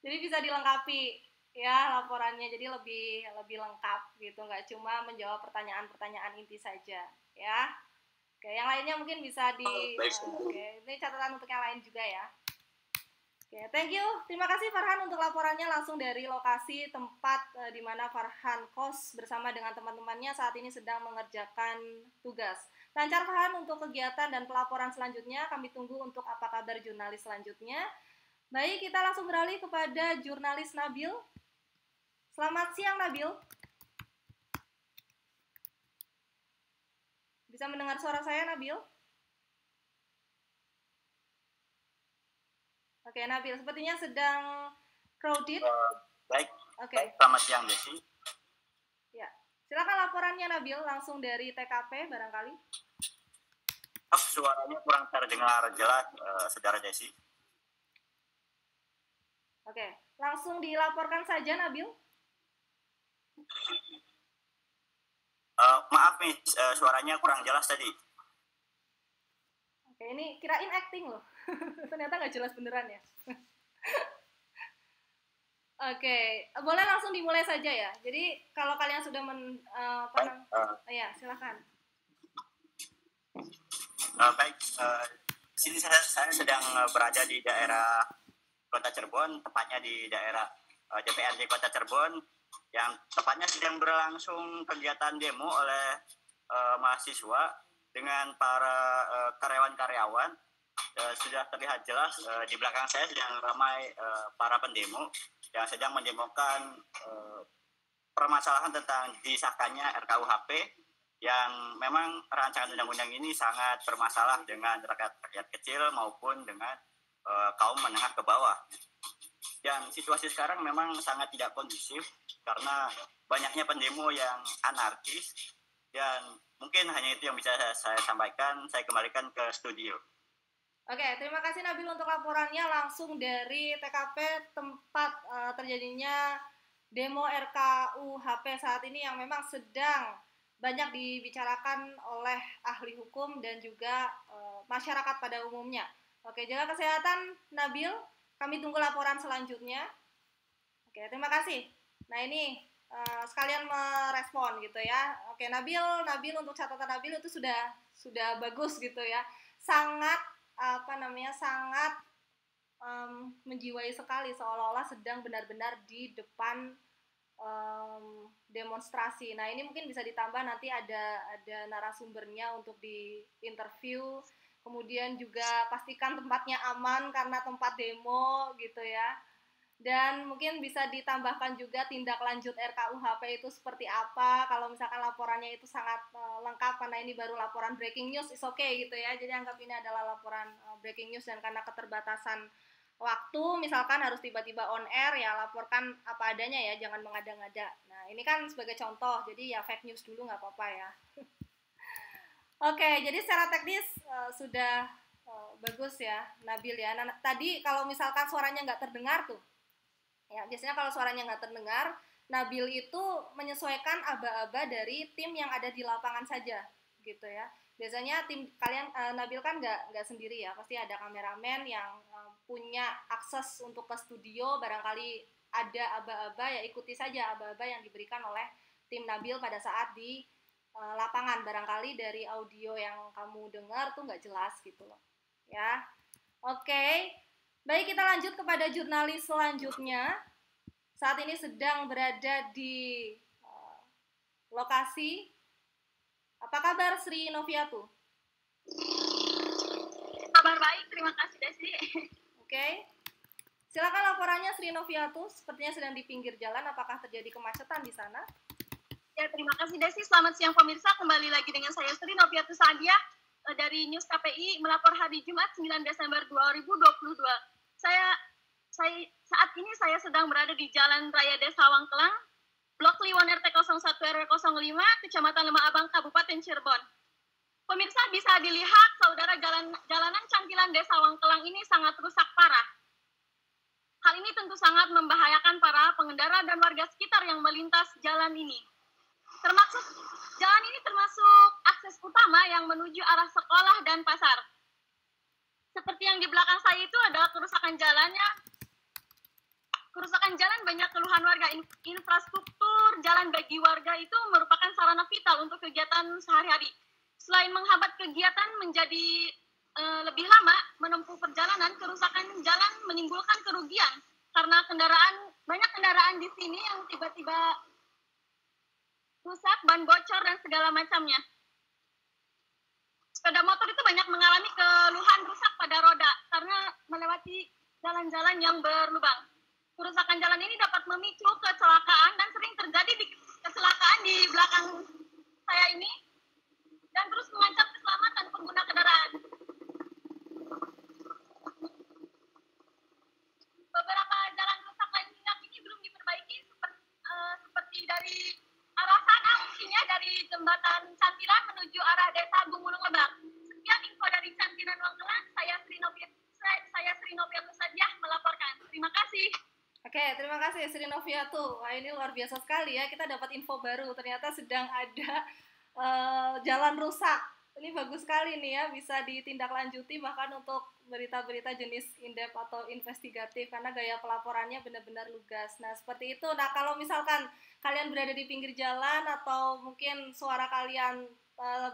Jadi bisa dilengkapi ya laporannya, jadi lebih lengkap gitu, nggak cuma menjawab pertanyaan-pertanyaan inti saja ya. Oke, yang lainnya mungkin bisa oke, ini catatan untuk yang lain juga ya. Oke, thank you, terima kasih Farhan untuk laporannya langsung dari lokasi tempat di mana Farhan kos bersama dengan teman-temannya saat ini sedang mengerjakan tugas. Lancar Farhan untuk kegiatan dan pelaporan selanjutnya. Kami tunggu untuk Apa Kabar Jurnalis selanjutnya. Baik, kita langsung beralih kepada jurnalis Nabil. Selamat siang Nabil. Bisa mendengar suara saya Nabil? Oke Nabil, sepertinya sedang crowded. Baik. Oke. Selamat siang Desi. Ya. Silakan laporannya Nabil, langsung dari TKP barangkali. Suaranya kurang terdengar jelas, Saudara Desi. Oke, langsung dilaporkan saja Nabil. Maaf nih, suaranya kurang jelas tadi. Oke, ini kirain acting loh. Ternyata nggak jelas beneran ya. Oke, boleh langsung dimulai saja ya. Jadi kalau kalian sudah ya silakan. Baik, sini saya sedang berada di daerah Kota Cirebon, tepatnya di daerah DPRD Kota Cirebon, yang tepatnya sedang berlangsung kegiatan demo oleh mahasiswa dengan para karyawan-karyawan. Sudah terlihat jelas di belakang saya sedang ramai para pendemo yang sedang mendemokan permasalahan tentang disahkannya RKUHP, yang memang rancangan undang-undang ini sangat bermasalah dengan rakyat kecil maupun dengan kaum menengah ke bawah. Dan situasi sekarang memang sangat tidak kondusif karena banyaknya pendemo yang anarkis, dan mungkin hanya itu yang bisa saya sampaikan. Saya kembalikan ke studio. Oke, terima kasih Nabil untuk laporannya langsung dari TKP tempat terjadinya demo RKUHP saat ini yang memang sedang banyak dibicarakan oleh ahli hukum dan juga masyarakat pada umumnya. Oke, jaga kesehatan Nabil, kami tunggu laporan selanjutnya. Oke, terima kasih. Nah ini sekalian merespon gitu ya. Oke, Nabil untuk catatan Nabil itu sudah bagus gitu ya. Sangat sangat menjiwai sekali, seolah-olah sedang benar-benar di depan demonstrasi. Nah, ini mungkin bisa ditambah nanti ada narasumbernya untuk di interview. Kemudian juga pastikan tempatnya aman karena tempat demo gitu ya. Dan mungkin bisa ditambahkan juga tindak lanjut RKUHP itu seperti apa. Kalau misalkan laporannya itu sangat lengkap karena ini baru laporan breaking news, is okay gitu ya. Jadi anggap ini adalah laporan breaking news, dan karena keterbatasan waktu misalkan harus tiba-tiba on air, ya laporkan apa adanya ya, jangan mengada-ngada. Nah, ini kan sebagai contoh, jadi ya fake news dulu nggak apa-apa ya. Oke, jadi secara teknis sudah bagus ya Nabil ya. Nah, tadi kalau misalkan suaranya nggak terdengar tuh, ya, biasanya kalau suaranya nggak terdengar, Nabil itu menyesuaikan aba-aba dari tim yang ada di lapangan saja, gitu ya. Biasanya tim kalian, Nabil kan nggak sendiri ya, pasti ada kameramen yang punya akses untuk ke studio. Barangkali ada aba-aba, ya ikuti saja aba-aba yang diberikan oleh tim Nabil pada saat di lapangan. Barangkali dari audio yang kamu dengar tuh nggak jelas gitu loh, ya. Oke. Baik, kita lanjut kepada jurnalis selanjutnya. Saat ini sedang berada di lokasi. Apa kabar Sri Noviatu? Kabar baik, terima kasih Desi. Oke. Silakan laporannya Sri Noviatu, sepertinya sedang di pinggir jalan. Apakah terjadi kemacetan di sana? Ya, terima kasih Desi. Selamat siang pemirsa, kembali lagi dengan saya Sri Noviatu Sadia dari News KPI melapor hari Jumat 9 Desember 2022. Saat ini saya sedang berada di Jalan Raya Desa Wangkelang, Blok Kliwon RT 01 RW 05, Kecamatan Lemah Abang, Kabupaten Cirebon. Pemirsa, bisa dilihat saudara jalanan cantilan Desa Wangkelang ini sangat rusak parah. Hal ini tentu sangat membahayakan para pengendara dan warga sekitar yang melintas jalan ini. Jalan ini termasuk akses utama yang menuju arah sekolah dan pasar. Seperti yang di belakang saya itu adalah kerusakan jalannya. Kerusakan jalan banyak keluhan warga. Infrastruktur jalan bagi warga itu merupakan sarana vital untuk kegiatan sehari-hari. Selain menghambat kegiatan menjadi lebih lama menempuh perjalanan, kerusakan jalan menimbulkan kerugian karena banyak kendaraan di sini yang tiba-tiba rusak, ban bocor, dan segala macamnya. Sepeda motor itu banyak mengalami keluhan rusak pada roda karena melewati jalan-jalan yang berlubang. Kerusakan jalan ini dapat memicu kecelakaan dan sering terjadi kecelakaan di belakang saya ini dan terus mengancam keselamatan pengguna kendaraan. Beberapa jalan rusak lain hingga kini belum diperbaiki seperti dari arah sana, mungkinnya dari jembatan Cantilan menuju arah Desa Gumulung Lebak. Sekian info dari Cantilan Wangkelang, saya Sri Noviatu Sadia melaporkan. Terima kasih. Oke, terima kasih Sri Noviatu. Wah, ini luar biasa sekali ya, kita dapat info baru. Ternyata sedang ada jalan rusak. Ini bagus sekali nih ya, bisa ditindaklanjuti bahkan untuk berita-berita jenis in-depth atau investigatif, karena gaya pelaporannya benar-benar lugas. Nah, seperti itu. Nah, kalau misalkan kalian berada di pinggir jalan atau mungkin suara kalian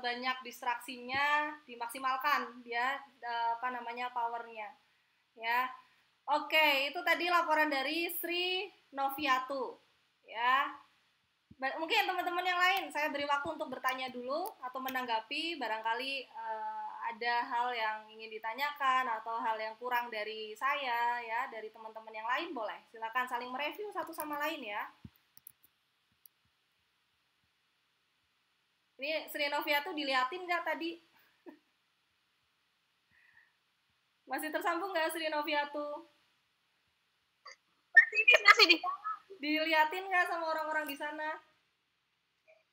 banyak distraksinya, dimaksimalkan ya powernya ya. Oke, itu tadi laporan dari Sri Noviatu ya. Mungkin teman-teman yang lain saya beri waktu untuk bertanya dulu atau menanggapi, barangkali ada hal yang ingin ditanyakan atau hal yang kurang dari saya ya, dari teman-teman yang lain boleh. Silakan saling mereview satu sama lain ya. Ini Sri Noviatu diliatin nggak tadi? Masih tersambung nggak Sri Noviatu? Masih diliatin nggak sama orang-orang di sana?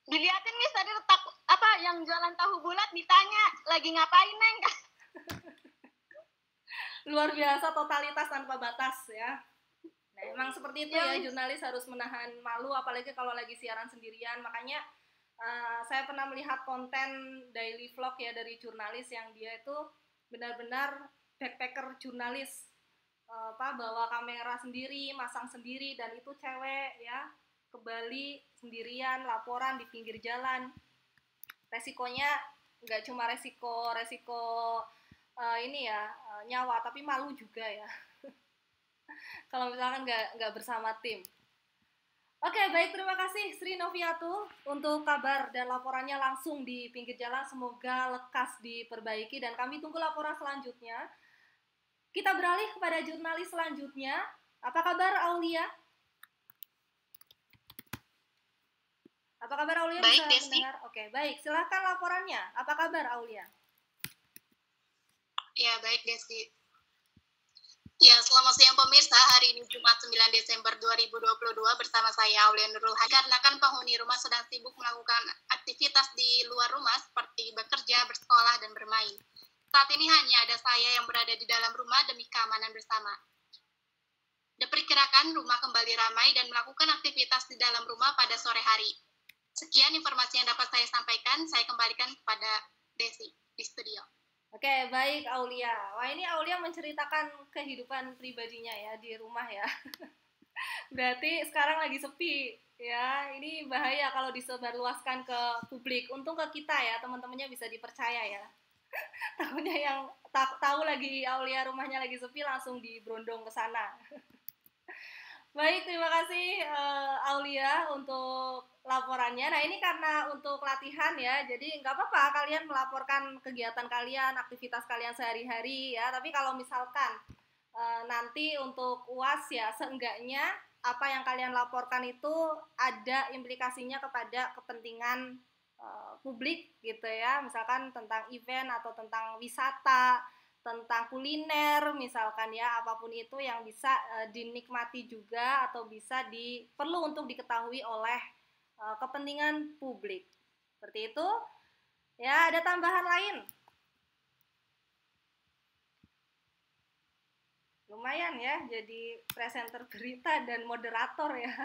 Diliatin nih, tadi yang jualan tahu bulat ditanya lagi ngapain Neng? Luar biasa, totalitas tanpa batas ya. Nah, emang seperti itu ya, jurnalis harus menahan malu apalagi kalau lagi siaran sendirian. Makanya saya pernah melihat konten daily vlog ya dari jurnalis yang dia itu benar-benar backpacker jurnalis, bawa kamera sendiri, masang sendiri, dan itu cewek ya. ke Bali sendirian, laporan di pinggir jalan. Resikonya nggak cuma resiko nyawa, tapi malu juga ya. Kalau misalkan nggak bersama tim. Oke, baik, terima kasih Sri Noviatu untuk kabar dan laporannya langsung di pinggir jalan. Semoga lekas diperbaiki dan kami tunggu laporan selanjutnya. Kita beralih kepada jurnalis selanjutnya. Apa kabar Aulia? Apa kabar Aulia? Baik, Bisa Desi. mendengar? Oke, baik. Silahkan laporannya. Apa kabar Aulia? Ya, baik Desi. Ya, selamat siang pemirsa. Hari ini Jumat 9 Desember 2022 bersama saya Aulia Nurul Hadi. Karena kan penghuni rumah sedang sibuk melakukan aktivitas di luar rumah seperti bekerja, bersekolah, dan bermain. Saat ini hanya ada saya yang berada di dalam rumah demi keamanan bersama. Diperkirakan rumah kembali ramai dan melakukan aktivitas di dalam rumah pada sore hari. Sekian informasi yang dapat saya sampaikan. Saya kembalikan kepada Desi di studio. Oke, baik Aulia. Wah, ini Aulia menceritakan kehidupan pribadinya ya di rumah ya. Berarti sekarang lagi sepi ya. Ini bahaya kalau disebarluaskan ke publik. Untung ke kita ya, teman-temannya bisa dipercaya ya. Takutnya yang tahu lagi Aulia rumahnya lagi sepi langsung diberondong ke sana. Baik, terima kasih Aulia untuk laporannya. Nah, ini karena untuk latihan ya, jadi nggak apa-apa kalian melaporkan kegiatan kalian, aktivitas kalian sehari-hari ya. Tapi kalau misalkan nanti untuk UAS ya, seenggaknya apa yang kalian laporkan itu ada implikasinya kepada kepentingan publik gitu ya. Misalkan tentang event atau tentang wisata, tentang kuliner misalkan ya, apapun itu yang bisa dinikmati juga atau bisa perlu untuk diketahui oleh kepentingan publik. Seperti itu. Ya, ada tambahan lain? Lumayan ya, jadi presenter berita dan moderator ya.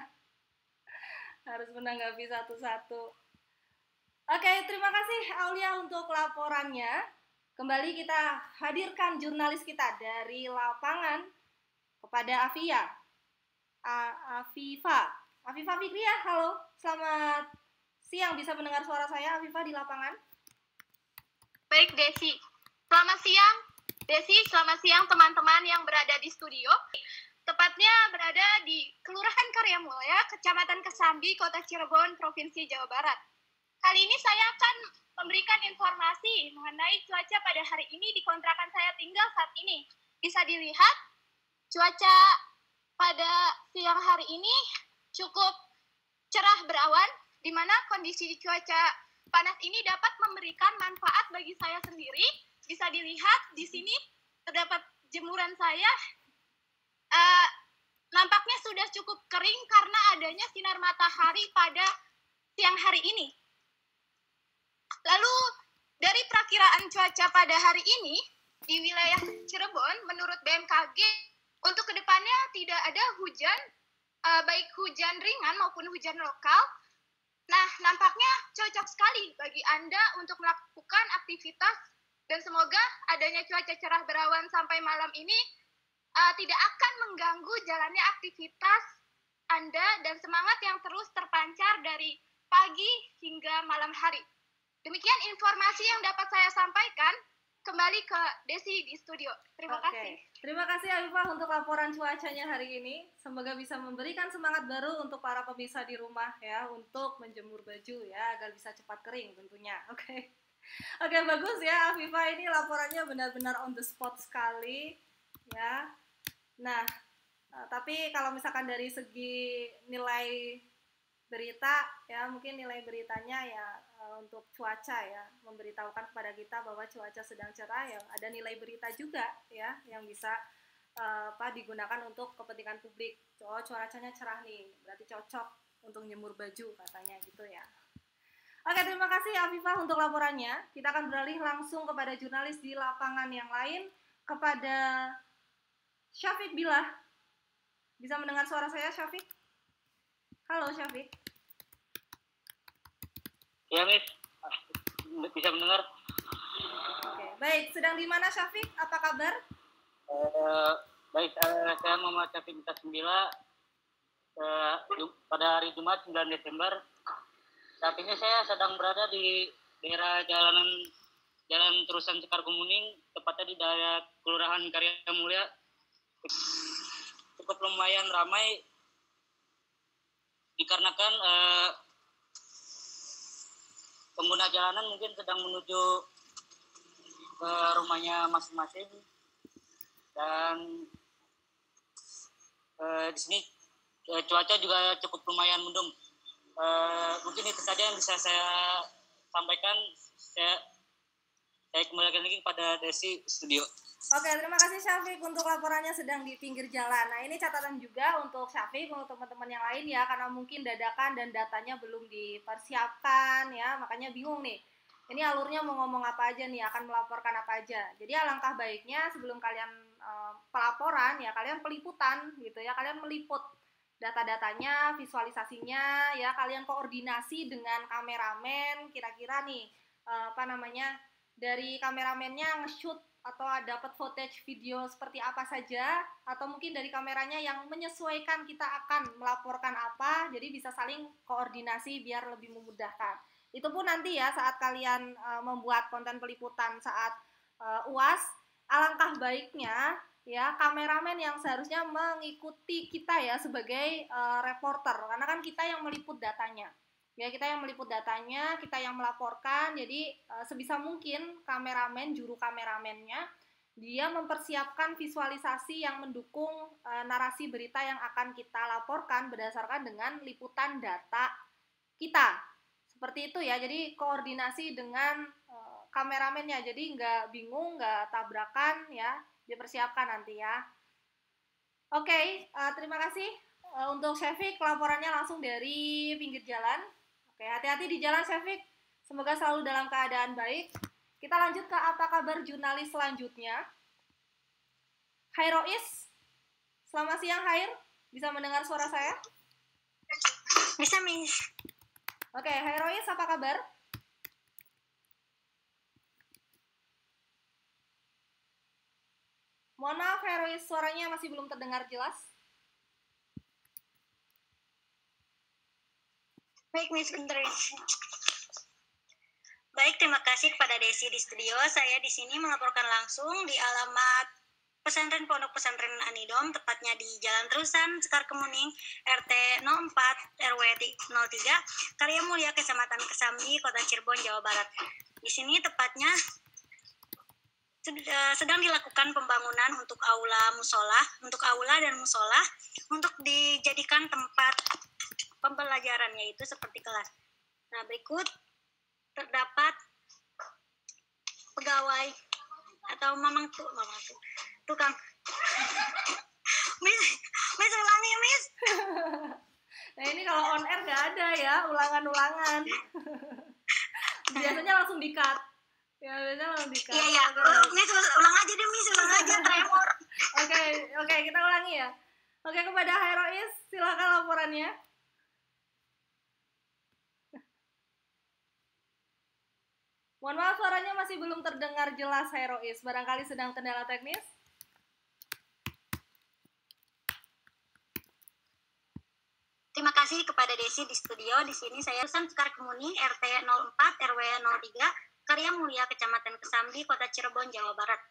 Harus menanggapi satu-satu. Oke, terima kasih Aulia untuk laporannya. Kembali kita hadirkan jurnalis kita dari lapangan kepada Afia. Afifah Fikriah, halo. Selamat siang, bisa mendengar suara saya Afifah di lapangan? Baik Desi. Selamat siang Desi, selamat siang teman-teman yang berada di studio. Tepatnya berada di Kelurahan Karyamulya, Kecamatan Kesambi, Kota Cirebon, Provinsi Jawa Barat. Kali ini saya akan memberikan informasi mengenai cuaca pada hari ini di kontrakan saya tinggal saat ini. Bisa dilihat cuaca pada siang hari ini cukup cerah berawan, di mana kondisi cuaca panas ini dapat memberikan manfaat bagi saya sendiri. Bisa dilihat di sini terdapat jemuran saya, nampaknya sudah cukup kering karena adanya sinar matahari pada siang hari ini. Lalu dari perakiraan cuaca pada hari ini di wilayah Cirebon, menurut BMKG untuk kedepannya tidak ada hujan, baik hujan ringan maupun hujan lokal. Nah, nampaknya cocok sekali bagi Anda untuk melakukan aktivitas dan semoga adanya cuaca cerah berawan sampai malam ini tidak akan mengganggu jalannya aktivitas Anda dan semangat yang terus terpancar dari pagi hingga malam hari. Demikian informasi yang dapat saya sampaikan. Kembali ke Desi di studio. Terima kasih. Terima kasih Afifah untuk laporan cuacanya hari ini. Semoga bisa memberikan semangat baru untuk para pemirsa di rumah ya, untuk menjemur baju ya, agar bisa cepat kering tentunya. Oke, bagus ya Afifah, ini laporannya benar-benar on the spot sekali ya. Nah, tapi kalau misalkan dari segi nilai berita ya, mungkin nilai beritanya ya untuk cuaca ya, memberitahukan kepada kita bahwa cuaca sedang cerah ya, ada nilai berita juga ya yang bisa digunakan untuk kepentingan publik. Cuacanya cerah nih, berarti cocok untuk nyemur baju katanya gitu ya. Oke, terima kasih Afifah untuk laporannya. Kita akan beralih langsung kepada jurnalis di lapangan yang lain, kepada Syafiq Billah. Bisa mendengar suara saya Syafiq? Halo Syafiq. Ya, Miss. Bisa mendengar? Oke, baik. Sedang di mana Syafiq? Apa kabar? Baik, saya Muhammad Syafiq Tasmila. pada hari Jumat 9 Desember. Saat ini saya sedang berada di daerah Jalan Terusan Sekar Kemuning, tepatnya di daerah Kelurahan Karya Mulia. Cukup lumayan ramai dikarenakan pengguna jalanan mungkin sedang menuju ke rumahnya masing-masing, dan di sini cuaca juga cukup lumayan mendung. Mungkin itu saja yang bisa saya sampaikan. Saya kembalikan lagi kepada Desi Studio. Oke, terima kasih Syafiq untuk laporannya sedang di pinggir jalan. Nah, ini catatan juga untuk Syafiq, untuk teman-teman yang lain ya, karena mungkin dadakan dan datanya belum dipersiapkan ya, makanya bingung nih. Ini alurnya mau ngomong apa aja nih, akan melaporkan apa aja. Jadi alangkah baiknya sebelum kalian pelaporan ya, kalian peliputan gitu ya, kalian meliput data-datanya, visualisasinya ya, kalian koordinasi dengan kameramen, kira-kira nih dari kameramennya nge-shoot atau dapat footage video seperti apa saja, atau mungkin dari kameranya yang menyesuaikan kita akan melaporkan apa, jadi bisa saling koordinasi biar lebih memudahkan. Itu pun nanti ya saat kalian membuat konten peliputan saat UAS, alangkah baiknya ya kameramen yang seharusnya mengikuti kita ya sebagai reporter, karena kan kita yang meliput datanya. Ya, kita yang meliput datanya, kita yang melaporkan. Jadi sebisa mungkin kameramen, juru kameramennya, dia mempersiapkan visualisasi yang mendukung narasi berita yang akan kita laporkan berdasarkan dengan liputan data kita. Seperti itu ya, jadi koordinasi dengan kameramennya, jadi nggak bingung, nggak tabrakan ya, dipersiapkan nanti ya. Oke, terima kasih untuk Syafiq, laporannya langsung dari pinggir jalan. Oke, hati-hati di jalan Syafiq, semoga selalu dalam keadaan baik. Kita lanjut ke apa kabar jurnalis selanjutnya. Hairois, selamat siang Hair, bisa mendengar suara saya? Bisa, Miss. Oke, Hairois, apa kabar? Mohon maaf Hairois, suaranya masih belum terdengar jelas. Baik, Miss, bentar, Miss. Baik, terima kasih kepada Desi di studio. Saya di sini melaporkan langsung di alamat pesantren Pondok Pesantren Anidom, tepatnya di Jalan Terusan Sekar Kemuning, RT 04 RW 03, Karya Mulia, Kecamatan Kesambi, Kota Cirebon, Jawa Barat. Di sini tepatnya sedang dilakukan pembangunan untuk aula dan musola untuk dijadikan tempat pembelajaran, yaitu seperti kelas. Nah, berikut terdapat pegawai atau tukang. Miss ulangi, Miss. Nah, ini kalau on air nggak ada ya ulangan-ulangan. Biasanya langsung di-cut. Ya, biasanya langsung di-cut. Iya. Miss, ulang aja deh, Miss. Ulang aja, tremor. Oke, kita ulangi ya. Oke, kepada Hairois, silakan laporannya. Mohon maaf, suaranya masih belum terdengar jelas Hairois. Barangkali sedang kendala teknis. Terima kasih kepada Desi di studio. Di sini saya Sekar Kemuning, RT 04 RW 03, Karya Mulia, Kecamatan Kesambi, Kota Cirebon, Jawa Barat.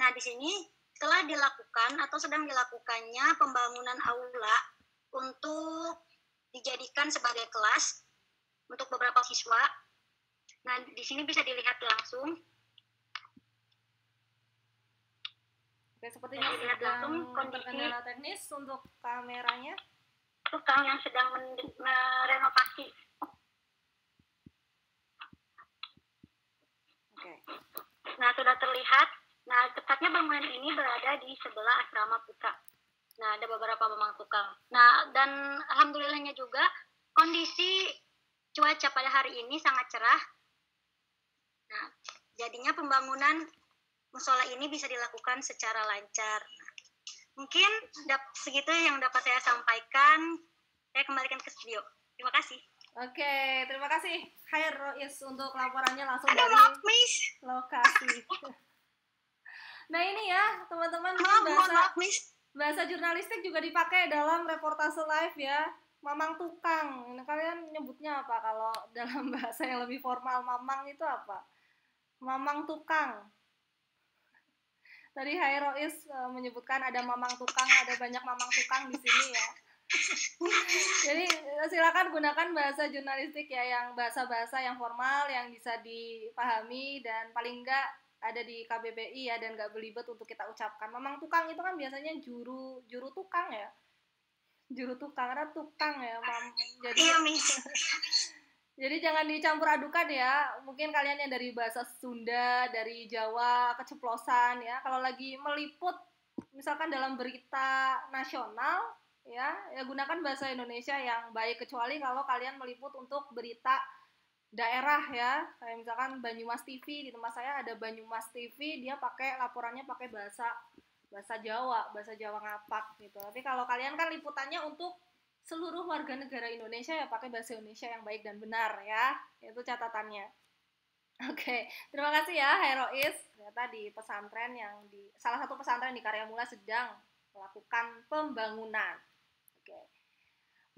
Nah, di sini telah dilakukan atau sedang dilakukannya pembangunan aula untuk dijadikan sebagai kelas untuk beberapa siswa. Nah, di sini bisa dilihat langsung. Oke, sepertinya sedang terkendala teknis untuk kameranya. Tukang yang sedang merenovasi. Oke. Nah, sudah terlihat. Nah, tepatnya bangunan ini berada di sebelah asrama putra. Nah, ada beberapa memang tukang. Nah, dan alhamdulillahnya juga kondisi cuaca pada hari ini sangat cerah. Nah, jadinya pembangunan musola ini bisa dilakukan secara lancar. Nah, mungkin segitu yang dapat saya sampaikan. Saya kembalikan ke studio. Terima kasih. Oke, terima kasih Hairois untuk laporannya langsung Ada dari maaf, Miss. Lokasi. Nah, ini ya, teman-teman, Mohon maaf, Miss. Bahasa jurnalistik juga dipakai dalam reportase live ya. Mamang tukang. Ini kalian nyebutnya apa kalau dalam bahasa yang lebih formal? Mamang itu apa? Mamang tukang. Tadi Hairois menyebutkan ada mamang tukang, ada banyak mamang tukang di sini ya. Jadi silakan gunakan bahasa jurnalistik ya, yang bahasa-bahasa yang formal yang bisa dipahami dan paling enggak ada di KBBI ya, dan enggak belibet untuk kita ucapkan. Mamang tukang itu kan biasanya juru tukang ya. Juru tukang, karena tukang ya, jadi jadi jangan dicampur adukan ya. Mungkin kalian yang dari bahasa Sunda, dari Jawa keceplosan ya. Kalau lagi meliput misalkan dalam berita nasional ya gunakan bahasa Indonesia yang baik, kecuali kalau kalian meliput untuk berita daerah ya. Kayak misalkan Banyumas TV, di tempat saya ada Banyumas TV, dia pakai laporannya pakai bahasa Jawa ngapak gitu. Tapi kalau kalian kan liputannya untuk seluruh warga negara Indonesia ya pakai bahasa Indonesia yang baik dan benar ya. Itu catatannya. Oke, terima kasih ya Hairois. Ternyata di pesantren salah satu pesantren di Karyamula sedang melakukan pembangunan. Oke.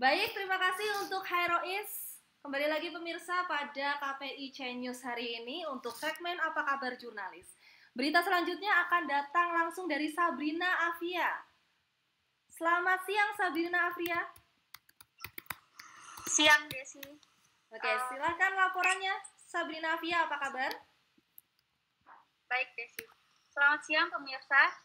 Baik, terima kasih untuk Hairois. Kembali lagi pemirsa pada KPI News hari ini untuk segmen Apa Kabar Jurnalis. Berita selanjutnya akan datang langsung dari Sabrina Afia. Selamat siang Sabrina Afia. Siang Desi. Oke, silahkan laporannya Sabrina Afia, apa kabar? Baik Desi. Selamat siang pemirsa.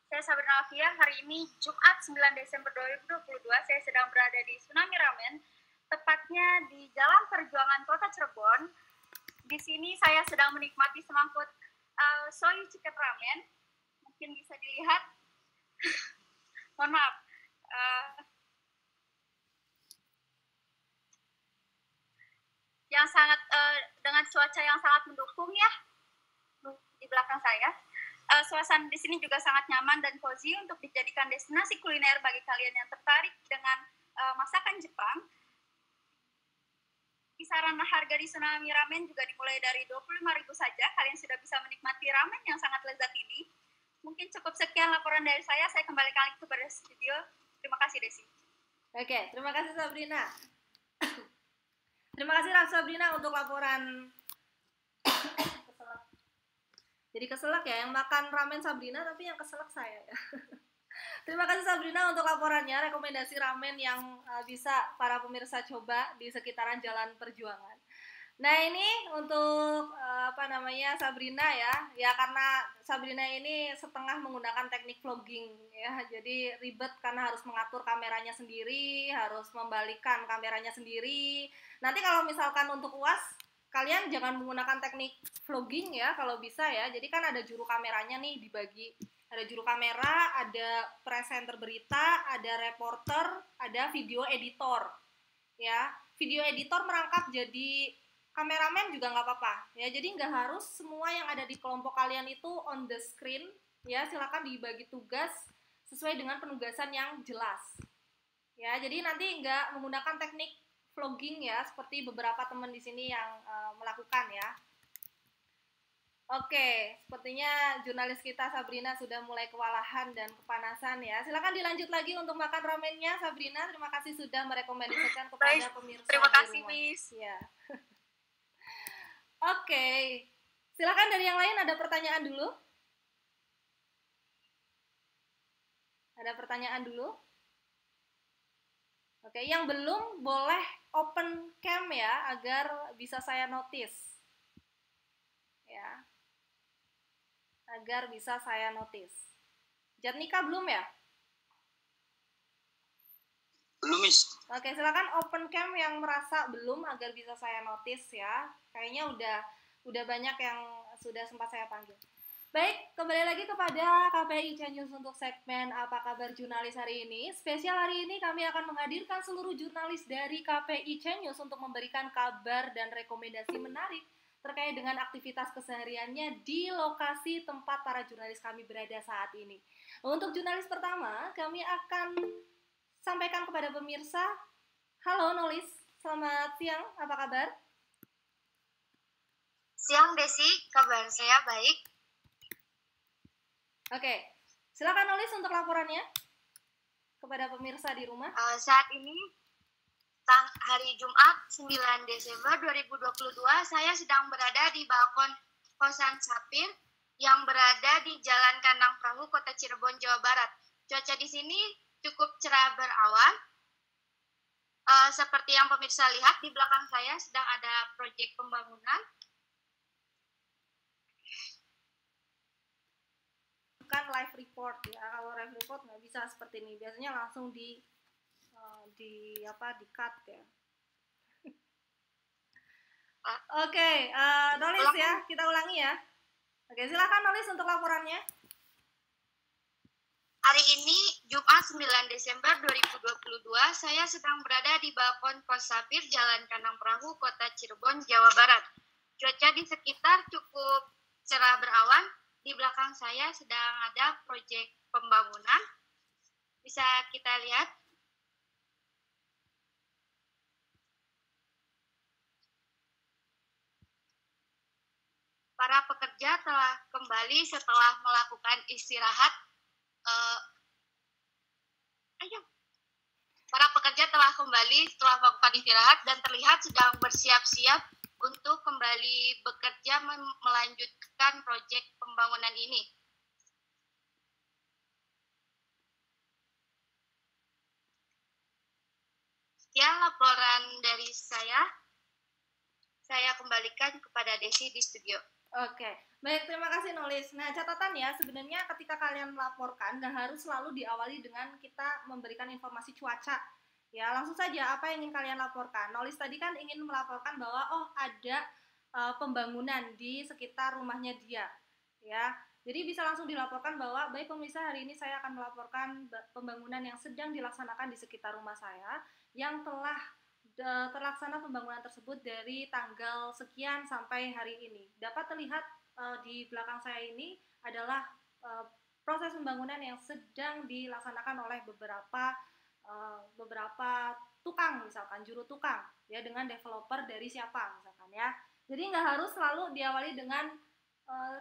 Saya Sabrina Afia. Hari ini Jumat 9 Desember 2022. Saya sedang berada di Tsunami Ramen, tepatnya di Jalan Perjuangan Kota Cirebon. Di sini saya sedang menikmati semangkuk soy chicken ramen. Mungkin bisa dilihat. Mohon maaf. Yang sangat dengan cuaca yang sangat mendukung ya di belakang saya. Suasana di sini juga sangat nyaman dan cozy untuk dijadikan destinasi kuliner bagi kalian yang tertarik dengan masakan Jepang. Kisaran harga di Tsunami Ramen juga dimulai dari 25.000 saja. Kalian sudah bisa menikmati ramen yang sangat lezat ini. Mungkin cukup sekian laporan dari saya. Saya kembalikan lagi kepada studio. Terima kasih Desi. Oke, terima kasih Sabrina. Terima kasih Sabrina untuk laporan. Jadi keselak ya, yang makan ramen Sabrina tapi yang keselak saya ya. Terima kasih Sabrina untuk laporannya, rekomendasi ramen yang bisa para pemirsa coba di sekitaran Jalan Perjuangan. Nah ini untuk Sabrina ya karena Sabrina ini setengah menggunakan teknik vlogging ya, jadi ribet karena harus mengatur kameranya sendiri, harus membalikkan kameranya sendiri. Nanti kalau misalkan untuk UAS kalian jangan menggunakan teknik vlogging ya kalau bisa ya, jadi kan ada juru kameranya nih dibagi. Ada juru kamera, ada presenter berita, ada reporter, ada video editor. Ya, video editor merangkap jadi kameramen juga nggak apa-apa. Ya, jadi nggak harus semua yang ada di kelompok kalian itu on the screen. Ya, silakan dibagi tugas sesuai dengan penugasan yang jelas. Ya, jadi nanti nggak menggunakan teknik vlogging ya, seperti beberapa teman di sini yang melakukan ya. Oke, sepertinya jurnalis kita Sabrina sudah mulai kewalahan dan kepanasan ya. Silakan dilanjut lagi untuk makan ramennya Sabrina. Terima kasih sudah merekomendasikan kepada pemirsa. Terima kasih Miss. Ya. Oke, silakan dari yang lain ada pertanyaan dulu. Ada pertanyaan dulu? Oke, yang belum boleh open cam ya agar bisa saya notice. Ya. Agar bisa saya notice. Jatnika belum ya? Belum, Miss. Oke, silakan open cam yang merasa belum agar bisa saya notice ya. Kayaknya udah banyak yang sudah sempat saya panggil. Baik, kembali lagi kepada KPI News untuk segmen Apa Kabar Jurnalis hari ini. Spesial hari ini kami akan menghadirkan seluruh jurnalis dari KPI News untuk memberikan kabar dan rekomendasi menarik terkait dengan aktivitas kesehariannya di lokasi tempat para jurnalis kami berada saat ini. Untuk jurnalis pertama, kami akan sampaikan kepada pemirsa. Halo Nolis, selamat siang, apa kabar? Siang Desi, kabar saya baik. Oke, Silakan nulis untuk laporannya kepada pemirsa di rumah. Saat ini hari Jumat 9 Desember 2022, saya sedang berada di balkon kosan Sapir yang berada di Jalan Kandang Perahu, Kota Cirebon, Jawa Barat. Cuaca di sini cukup cerah berawan. Seperti yang pemirsa lihat, di belakang saya sedang ada proyek pembangunan. Bukan live report ya, kalau live report nggak bisa seperti ini, biasanya langsung di cut ya. Oke, nulis ya, kita ulangi ya. Oke, silakan nulis untuk laporannya. Hari ini Jumat 9 Desember 2022, saya sedang berada di balkon Kos Sapir, Jalan Kandang Perahu, Kota Cirebon, Jawa Barat. Cuaca di sekitar cukup cerah berawan. Di belakang saya sedang ada proyek pembangunan. Bisa kita lihat. Para pekerja telah kembali setelah melakukan istirahat. Para pekerja telah kembali setelah melakukan istirahat dan terlihat sedang bersiap-siap untuk kembali bekerja melanjutkan proyek pembangunan ini. Sekian laporan dari saya. Saya kembalikan kepada Desi di studio. Oke, baik, terima kasih nulis. Nah, catatan ya, sebenarnya ketika kalian melaporkan nggak harus selalu diawali dengan kita memberikan informasi cuaca. Ya, langsung saja apa yang ingin kalian laporkan. Nulis tadi kan ingin melaporkan bahwa ada pembangunan di sekitar rumahnya dia. Ya, jadi bisa langsung dilaporkan bahwa baik pemirsa, hari ini saya akan melaporkan pembangunan yang sedang dilaksanakan di sekitar rumah saya yang telah terlaksana pembangunan tersebut dari tanggal sekian sampai hari ini. Dapat terlihat di belakang saya ini adalah proses pembangunan yang sedang dilaksanakan oleh beberapa tukang, misalkan juru tukang ya, dengan developer dari siapa misalkan ya. Jadi nggak harus selalu diawali dengan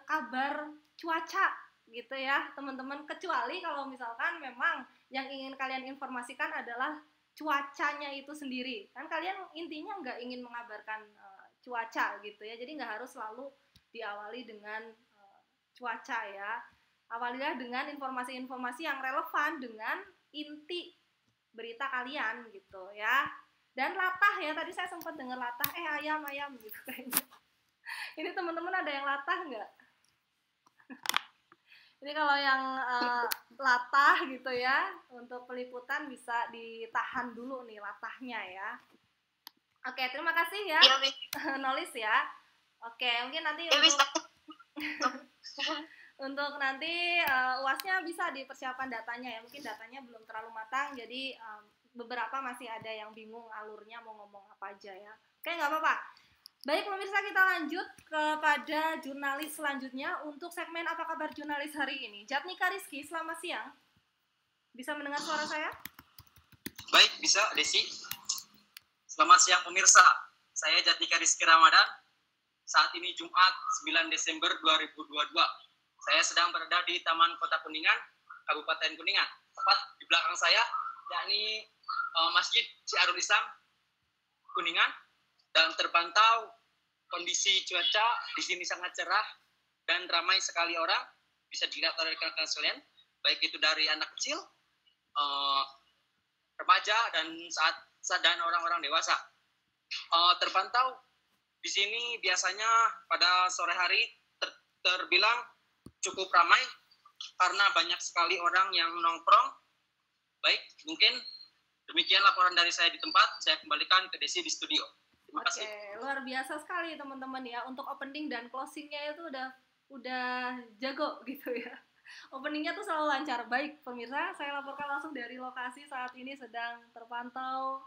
kabar cuaca gitu ya teman-teman, kecuali kalau misalkan memang yang ingin kalian informasikan adalah cuacanya itu sendiri, kan kalian intinya nggak ingin mengabarkan cuaca gitu ya, jadi nggak harus selalu diawali dengan cuaca ya. Awalilah dengan informasi-informasi yang relevan dengan inti berita kalian gitu ya. Dan latah ya, tadi saya sempat dengar latah, ayam gitu kayaknya. Ini teman-teman ada yang latah nggak? Ini kalau yang latah gitu ya, untuk peliputan bisa ditahan dulu nih latahnya ya. Oke, terima kasih ya, nulis ya. Oke, mungkin nanti untuk nanti UASnya bisa dipersiapkan datanya ya. Mungkin datanya belum terlalu matang, jadi beberapa masih ada yang bingung alurnya mau ngomong apa aja ya. Oke, nggak apa-apa. Baik pemirsa, kita lanjut kepada jurnalis selanjutnya untuk segmen Apa Kabar Jurnalis hari ini. Jatnika Rizky, selamat siang. Bisa mendengar suara saya? Baik, bisa Desi. Selamat siang pemirsa. Saya Jatnika Rizky Ramadan. Saat ini Jumat 9 Desember 2022. Saya sedang berada di Taman Kota Kuningan, Kabupaten Kuningan. Tepat di belakang saya, yakni Masjid Syiarul Islam Kuningan. Dan terpantau kondisi cuaca di sini sangat cerah dan ramai sekali orang, bisa dilihat oleh rekan-rekan sekalian, baik itu dari anak kecil, remaja dan orang-orang dewasa. Terpantau di sini biasanya pada sore hari terbilang cukup ramai karena banyak sekali orang yang nongkrong. Baik, mungkin demikian laporan dari saya di tempat. Saya kembalikan ke Desi di studio. Terima kasih. Oke, luar biasa sekali teman-teman ya, untuk opening dan closingnya itu udah jago gitu ya. Openingnya tuh selalu lancar. Baik pemirsa, saya laporkan langsung dari lokasi saat ini sedang terpantau.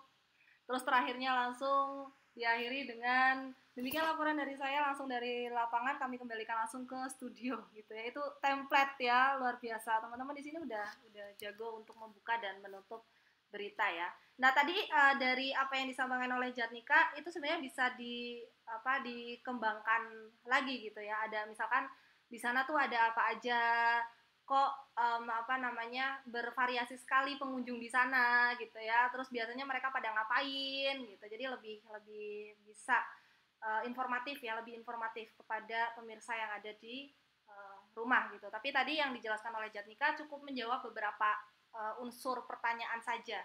Terus terakhirnya langsung diakhiri dengan demikian laporan dari saya langsung dari lapangan, kami kembalikan langsung ke studio gitu ya. Itu template ya, luar biasa. Teman-teman di sini udah jago untuk membuka dan menutup berita ya. Nah tadi dari apa yang disampaikan oleh Jatnika itu sebenarnya bisa dikembangkan lagi gitu ya. Ada misalkan di sana tuh ada apa aja, kok bervariasi sekali pengunjung di sana gitu ya. Terus biasanya mereka pada ngapain gitu. Jadi lebih bisa informatif ya, lebih informatif kepada pemirsa yang ada di rumah gitu. Tapi tadi yang dijelaskan oleh Jatnika cukup menjawab beberapa unsur pertanyaan saja.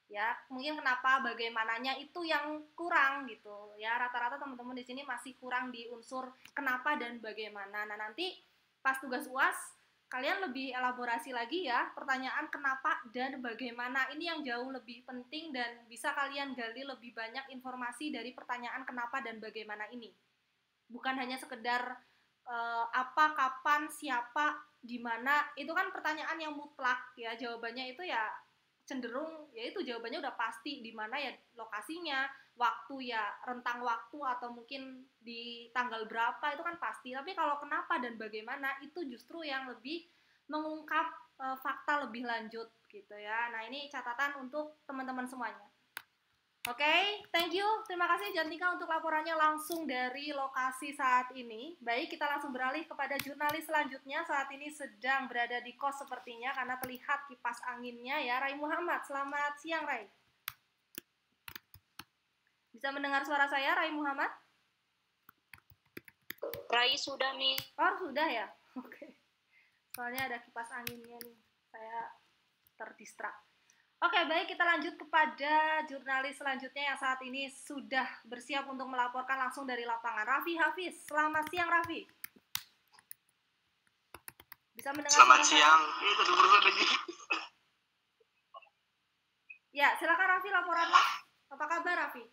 Ya, mungkin kenapa bagaimananya itu yang kurang gitu. Ya, rata-rata teman-teman di sini masih kurang di unsur kenapa dan bagaimana. Nah, nanti pas tugas UAS kalian lebih elaborasi lagi ya, pertanyaan kenapa dan bagaimana ini yang jauh lebih penting dan bisa kalian gali lebih banyak informasi dari pertanyaan kenapa dan bagaimana ini. Bukan hanya sekedar apa, kapan, siapa, di mana, itu kan pertanyaan yang mutlak ya, jawabannya itu ya cenderung ya itu jawabannya udah pasti, di mana ya lokasinya, waktu ya rentang waktu atau mungkin di tanggal berapa itu kan pasti. Tapi kalau kenapa dan bagaimana itu justru yang lebih mengungkap fakta lebih lanjut gitu ya. Nah, ini catatan untuk teman-teman semuanya. Oke, thank you. Terima kasih Jatnika untuk laporannya langsung dari lokasi saat ini. Baik, kita langsung beralih kepada jurnalis selanjutnya. Saat ini sedang berada di kos sepertinya karena terlihat kipas anginnya ya. Rai Muhammad, selamat siang Rai. Bisa mendengar suara saya, Rai Muhammad? Rai sudah nih. Oh, sudah ya? Oke. Soalnya ada kipas anginnya nih. Saya terdistrak. Oke, baik, kita lanjut kepada jurnalis selanjutnya yang saat ini sudah bersiap untuk melaporkan langsung dari lapangan. Raffi Hafiz, selamat siang Raffi. Bisa mendengar selamat siang. Ya, silakan Raffi, laporanlah. Apa kabar Raffi?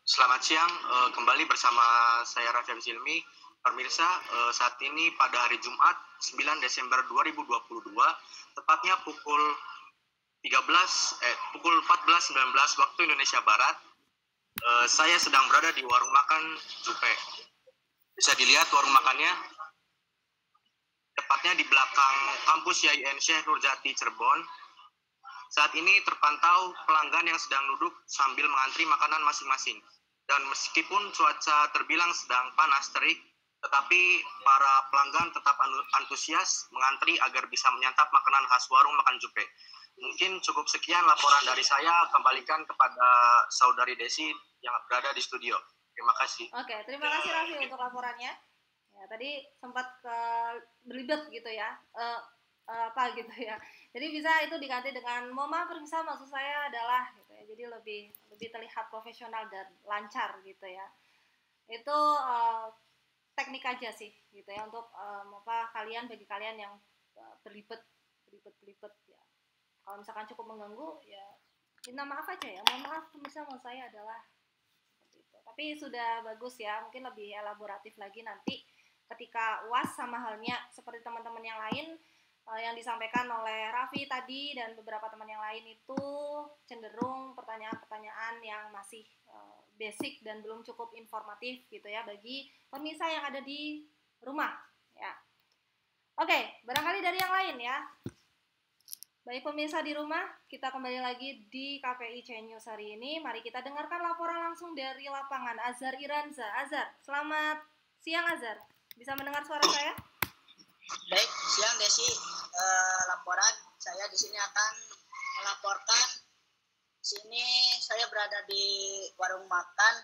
Selamat siang, kembali bersama saya Raffi Silmi. Pemirsa, saat ini pada hari Jumat 9 Desember 2022, tepatnya pukul 14.19 waktu Indonesia Barat, saya sedang berada di warung makan Jupe. Bisa dilihat warung makannya, tepatnya di belakang kampus YIN Syekh Nurjati Cirebon. Saat ini terpantau pelanggan yang sedang duduk sambil mengantri makanan masing-masing. Dan meskipun cuaca terbilang sedang panas terik, tetapi para pelanggan tetap antusias mengantri agar bisa menyantap makanan khas warung makan Jupe. Mungkin cukup sekian laporan dari saya, kembalikan kepada saudari Desi yang berada di studio. Terima kasih. Oke, terima kasih Raffi untuk laporannya. Ya, tadi sempat berlibet gitu ya, apa gitu ya. Jadi bisa itu diganti dengan mohon maaf permisa, maksud saya adalah gitu ya. Jadi lebih terlihat profesional dan lancar gitu ya. Itu teknik aja sih gitu ya untuk bagi kalian yang berlibet ya. Kalau misalkan cukup mengganggu ya minta maaf aja ya. Mohon maaf pemirsa, mau saya adalah seperti itu. Tapi sudah bagus ya, mungkin lebih elaboratif lagi nanti ketika UAS, sama halnya seperti teman-teman yang lain yang disampaikan oleh Raffi tadi dan beberapa teman yang lain itu cenderung pertanyaan-pertanyaan yang masih basic dan belum cukup informatif gitu ya bagi pemirsa yang ada di rumah ya. Oke, barangkali dari yang lain ya. Baik pemirsa di rumah, kita kembali lagi di KPI CNews hari ini. Mari kita dengarkan laporan langsung dari lapangan. Azhar Iranza. Azhar, selamat siang Azhar. Bisa mendengar suara saya? Baik, siang Desi. Laporan saya di sini akan melaporkan. Sini saya berada di warung makan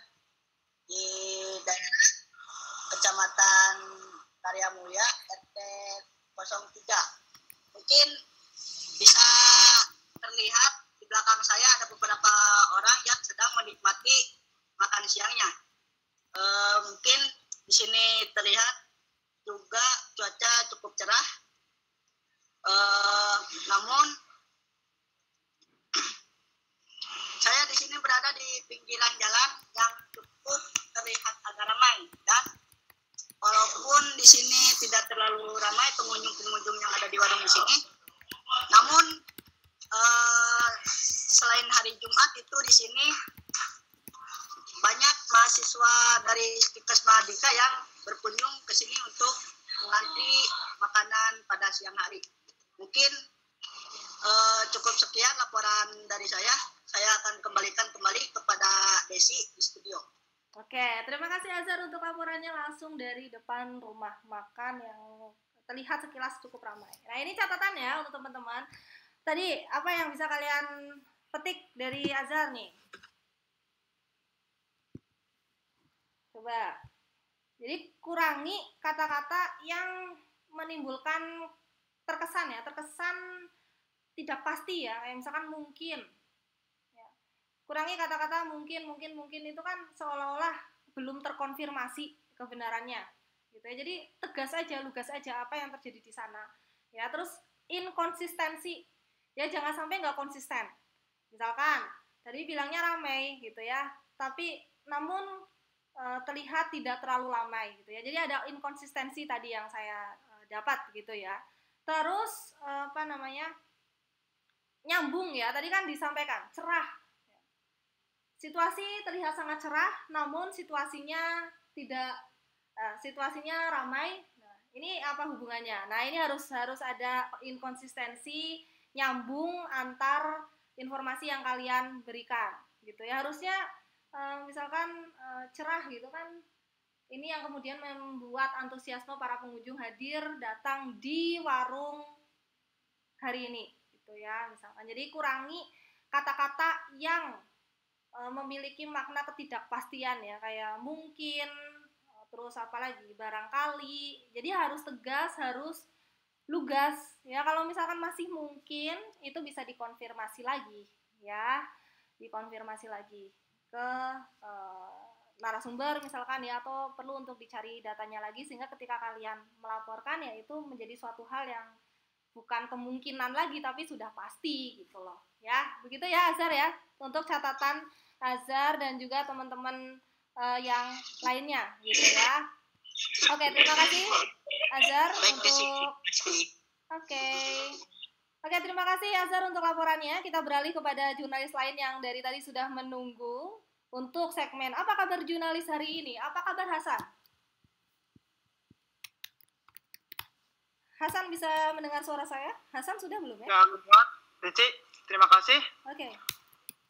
di daerah Kecamatan Karya Mulia RT 03. Mungkin bisa terlihat di belakang saya ada beberapa orang yang sedang menikmati makan siangnya. Mungkin di sini terlihat juga cuaca cukup cerah. Namun saya di sini berada di pinggiran jalan yang cukup terlihat agak ramai, dan walaupun di sini tidak terlalu ramai pengunjung-pengunjung yang ada di warung di sini, namun selain hari Jumat itu di sini banyak mahasiswa dari Stikes Mahardika yang berkunjung ke sini untuk mengantri makanan pada siang hari. Mungkin cukup sekian laporan dari saya. Saya akan kembalikan kembali kepada Desi di studio. Oke, terima kasih Azhar untuk laporannya langsung dari depan rumah makan yang terlihat sekilas cukup ramai. Nah, ini catatan ya untuk teman-teman. Tadi apa yang bisa kalian petik dari Azhar nih? Coba. Jadi kurangi kata-kata yang menimbulkan terkesan tidak pasti ya, kayak misalkan mungkin. Kurangi kata-kata mungkin itu kan seolah-olah belum terkonfirmasi kebenarannya gitu ya. Jadi tegas aja, lugas aja apa yang terjadi di sana ya. Terus inkonsistensi ya, jangan sampai nggak konsisten. Misalkan tadi bilangnya ramai gitu ya, tapi namun terlihat tidak terlalu ramai gitu ya. Jadi ada inkonsistensi tadi yang saya dapat gitu ya. Terus nyambung ya, tadi kan disampaikan cerah. Situasi terlihat sangat cerah, namun situasinya ramai. Nah, ini apa hubungannya? Nah, ini harus ada inkonsistensi, nyambung antar informasi yang kalian berikan, gitu ya. Harusnya misalkan cerah gitu kan, ini yang kemudian membuat antusiasme para pengunjung hadir datang di warung hari ini, gitu ya. Misalkan, jadi kurangi kata-kata yang memiliki makna ketidakpastian ya, kayak mungkin, terus apalagi barangkali. Jadi harus tegas, harus lugas ya. Kalau misalkan masih mungkin, itu bisa dikonfirmasi lagi ya, dikonfirmasi lagi ke narasumber misalkan ya, atau perlu untuk dicari datanya lagi, sehingga ketika kalian melaporkan ya itu menjadi suatu hal yang bukan kemungkinan lagi tapi sudah pasti gitu loh ya. Begitu ya Azhar ya, untuk catatan Azhar dan juga teman-teman yang lainnya gitu ya. Oke, terima kasih Azhar Oke, terima kasih Azhar untuk laporannya. Kita beralih kepada jurnalis lain yang dari tadi sudah menunggu untuk segmen Apa Kabar Jurnalis hari ini. Apa kabar Hasan? Hasan bisa mendengar suara saya? Hasan sudah belum ya? Ya, Deci, terima kasih. Oke.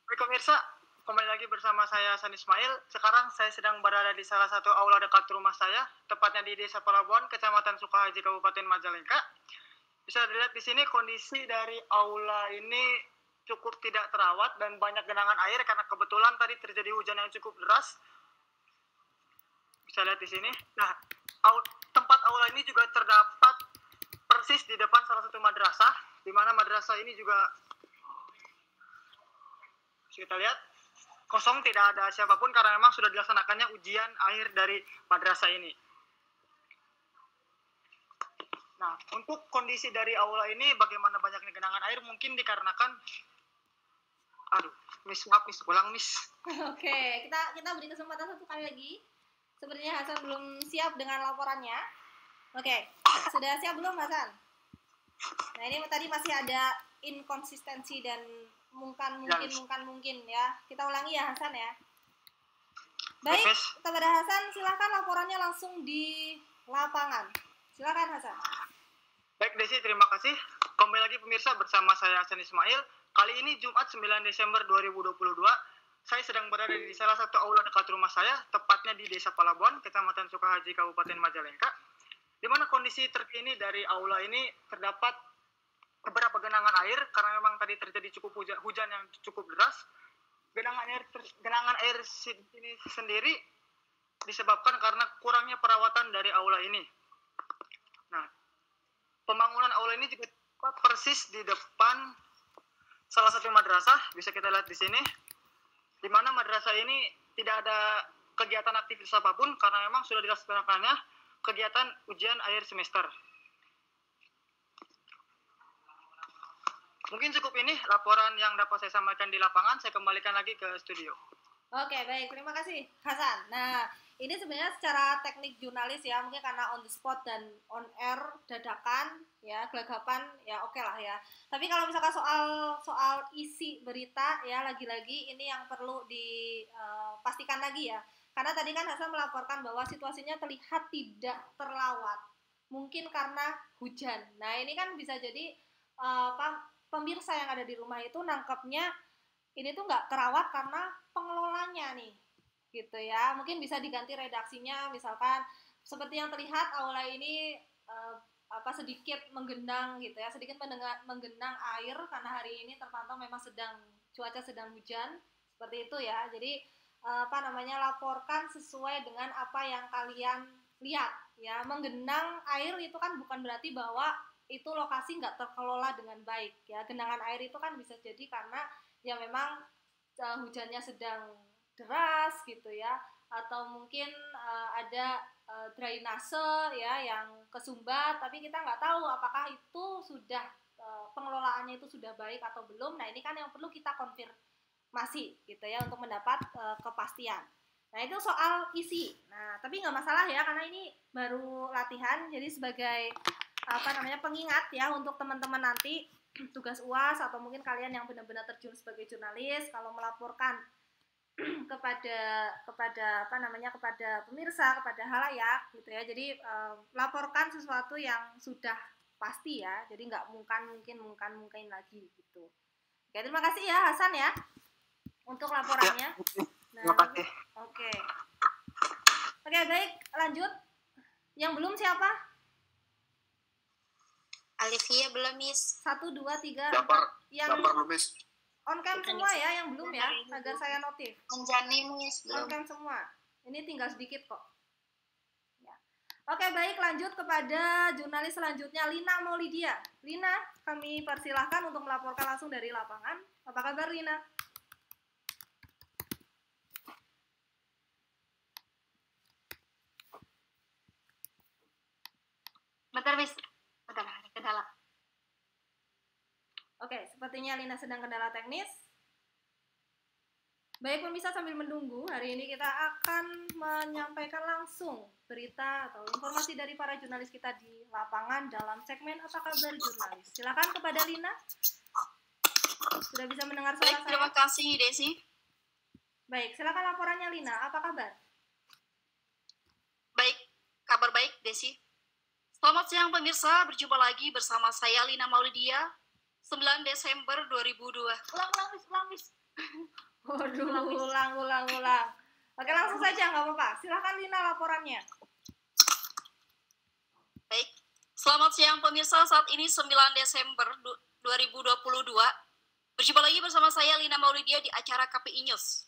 Baik pemirsa, kembali lagi bersama saya Hasan Ismail. Sekarang saya sedang berada di salah satu aula dekat rumah saya, tepatnya di Desa Palabuhan, Kecamatan Sukahaji, Kabupaten Majalengka. Bisa dilihat di sini kondisi dari aula ini cukup tidak terawat dan banyak genangan air karena kebetulan tadi terjadi hujan yang cukup deras. Bisa lihat di sini. Nah, tempat aula ini juga terdapat persis di depan salah satu madrasah, di mana madrasah ini juga kita lihat kosong, tidak ada siapapun karena memang sudah dilaksanakannya ujian akhir dari madrasah ini. Nah, untuk kondisi dari aula ini bagaimana banyaknya genangan air mungkin dikarenakan ulang miss. Oke, kita beri kesempatan satu kali lagi. Sepertinya Hasan belum siap dengan laporannya. Oke, sudah siap belum Hasan? Nah, ini tadi masih ada inkonsistensi dan mungkin ya. Kita ulangi ya Hasan ya. Baik, kepada Hasan silakan laporannya langsung di lapangan. Silakan Hasan. Baik Desi, terima kasih. Kembali lagi pemirsa bersama saya Hasan Ismail. Kali ini Jumat 9 Desember 2022. Saya sedang berada di salah satu aula dekat rumah saya, tepatnya di Desa Palabuhan, Kecamatan Sukahaji, Kabupaten Majalengka. Di mana kondisi terkini dari aula ini terdapat beberapa genangan air karena memang tadi terjadi hujan yang cukup deras. Genangan air ini sendiri disebabkan karena kurangnya perawatan dari aula ini. Nah, pembangunan aula ini juga persis di depan salah satu madrasah, bisa kita lihat di sini, di mana madrasah ini tidak ada kegiatan aktivitas apapun karena memang sudah dilaksanakannya kegiatan ujian akhir semester. Mungkin cukup ini laporan yang dapat saya sampaikan di lapangan. Saya kembalikan lagi ke studio. Oke, baik. Terima kasih, Hasan. Nah, ini sebenarnya secara teknik jurnalis ya, mungkin karena on the spot dan on air dadakan, ya, gelagapan, ya oke lah ya. Tapi kalau misalkan soal isi berita, ya lagi-lagi ini yang perlu dipastikan lagi ya. Karena tadi kan Hasan melaporkan bahwa situasinya terlihat tidak terlawat, mungkin karena hujan. Nah, ini kan bisa jadi pemirsa yang ada di rumah itu nangkepnya ini tuh nggak terawat karena pengelolanya nih gitu ya. Mungkin bisa diganti redaksinya, misalkan seperti yang terlihat aula ini sedikit menggenang gitu ya, sedikit menggenang air karena hari ini terpantau memang cuaca sedang hujan seperti itu ya. Jadi laporkan sesuai dengan apa yang kalian lihat ya. Menggenang air itu kan bukan berarti bahwa itu lokasi nggak terkelola dengan baik ya. Genangan air itu kan bisa jadi karena ya memang hujannya sedang deras gitu ya, atau mungkin ada drainase ya yang kesumbat, tapi kita nggak tahu apakah itu sudah pengelolaannya itu sudah baik atau belum. Nah ini kan yang perlu kita konfirmasi gitu ya untuk mendapat kepastian. Nah itu soal isi. Nah tapi nggak masalah ya karena ini baru latihan, jadi sebagai pengingat ya untuk teman-teman nanti tugas UAS atau mungkin kalian yang benar-benar terjun sebagai jurnalis kalau melaporkan kepada pemirsa, kepada halayak gitu ya. Jadi laporkan sesuatu yang sudah pasti ya. Jadi nggak mungkin lagi gitu. Oke, terima kasih ya Hasan ya untuk laporannya. Nah, oke, baik, lanjut. Yang belum siapa? Alivia belum, Miss. 1, 2, 3, 4. Yang belum, Miss. On cam semua ya yang belum ya, agar saya notif. Menjani, Miss, belum. On cam semua. Ini tinggal sedikit kok. Ya. Oke, baik, lanjut kepada jurnalis selanjutnya, Lina Maulidia. Lina, kami persilahkan untuk melaporkan langsung dari lapangan. Apa kabar, Lina? Bentar, Miss. Bentar, ada kendala. Oke, sepertinya Lina sedang kendala teknis. Baik pemirsa, sambil menunggu, hari ini kita akan menyampaikan langsung berita atau informasi dari para jurnalis kita di lapangan dalam segmen Apa Kabar Jurnalis. Silakan kepada Lina. Sudah bisa mendengar suara saya? Terima kasih, Desi. Baik, silakan laporannya Lina. Apa kabar? Baik, kabar baik, Desi. Selamat siang pemirsa, berjumpa lagi bersama saya Lina Maulidia. 9 Desember 2002. Ulang, Miss. Waduh, ulang. Oke, langsung saja, nggak apa-apa. Silakan Lina laporannya. Baik, selamat siang pemirsa, saat ini 9 Desember 2022. Berjumpa lagi bersama saya Lina Maulidia di acara KPI News.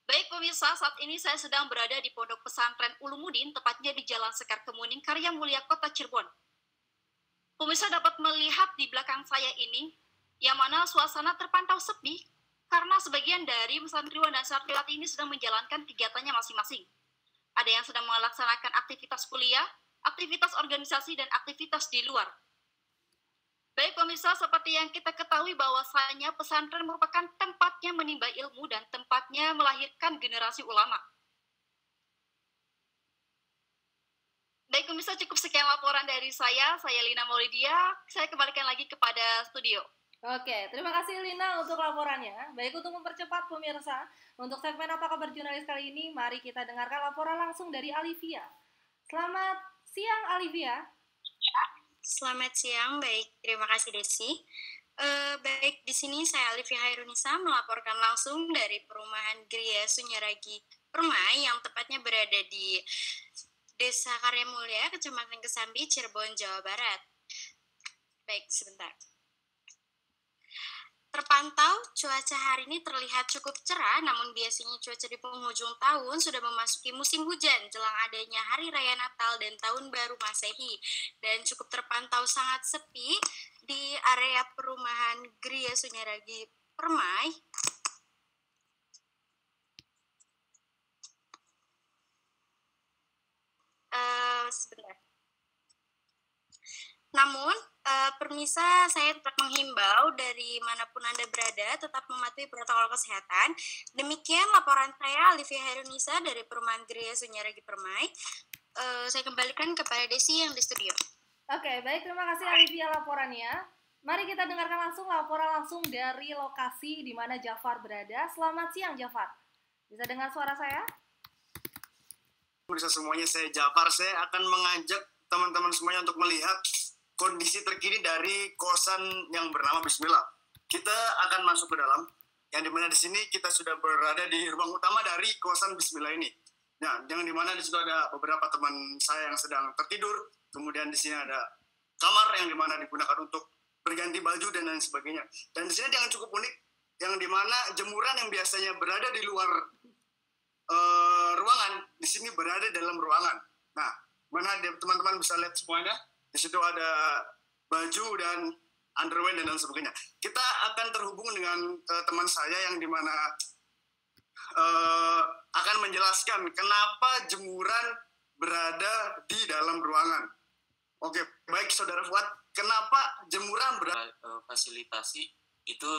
Baik pemirsa, saat ini saya sedang berada di Pondok Pesantren Ulumuddin, tepatnya di Jalan Sekar Kemuning, Karya Mulia, Kota Cirebon. Pemirsa dapat melihat di belakang saya ini, yang mana suasana terpantau sepi, karena sebagian dari santriwan dan santriwati ini sedang menjalankan kegiatannya masing-masing. Ada yang sedang melaksanakan aktivitas kuliah, aktivitas organisasi, dan aktivitas di luar. Baik pemirsa, seperti yang kita ketahui bahwasanya pesantren merupakan tempatnya menimba ilmu dan tempatnya melahirkan generasi ulama. Baik pemirsa, cukup sekian laporan dari saya Lina Maulidia. Saya kembalikan lagi kepada studio. Oke, terima kasih Lina untuk laporannya. Baik, untuk mempercepat pemirsa, untuk segmen Apa Kabar Jurnalis kali ini, mari kita dengarkan laporan langsung dari Alivia. Selamat siang, Alivia. Selamat siang, baik. Terima kasih, Desi. Baik, di sini saya Alivia Hairunisa melaporkan langsung dari perumahan Gria Sunyaragi Permai yang tepatnya berada di Desa Karya Mulia, Kecamatan Kesambi, Cirebon, Jawa Barat. Baik, sebentar. Terpantau, cuaca hari ini terlihat cukup cerah, namun biasanya cuaca di penghujung tahun sudah memasuki musim hujan jelang adanya Hari Raya Natal dan Tahun Baru Masehi. Dan cukup terpantau sangat sepi di area perumahan Gria Sunyaragi Permai. Sebentar. Namun, permisa saya tetap menghimbau dari manapun Anda berada tetap mematuhi protokol kesehatan. Demikian laporan saya Alivia Hairunisa dari Perumahan Gria Sunyaragi Permai. Saya kembalikan kepada Desi yang di studio. Oke, baik, terima kasih Alivia laporannya. Mari kita dengarkan laporan langsung dari lokasi di mana Jafar berada. Selamat siang Jafar. Bisa dengar suara saya? Bisa semuanya, saya Jafar. Saya akan mengajak teman-teman semuanya untuk melihat kondisi terkini dari kosan yang bernama Bismillah. Kita akan masuk ke dalam. yang dimana di sini kita sudah berada di ruang utama dari kosan Bismillah ini. Nah, yang dimana di situ ada beberapa teman saya yang sedang tertidur, kemudian di sini ada kamar yang dimana digunakan untuk berganti baju dan lain sebagainya. Dan di sini ada yang cukup unik, yang dimana jemuran yang biasanya berada di luar ruangan, di sini berada dalam ruangan. Nah, mana teman-teman bisa lihat semuanya, di situ ada baju dan underwear dan lain sebagainya. Kita akan terhubung dengan teman saya yang dimana akan menjelaskan kenapa jemuran berada di dalam ruangan. Oke, baik Saudara Fuad, kenapa jemuran berada? Fasilitasi itu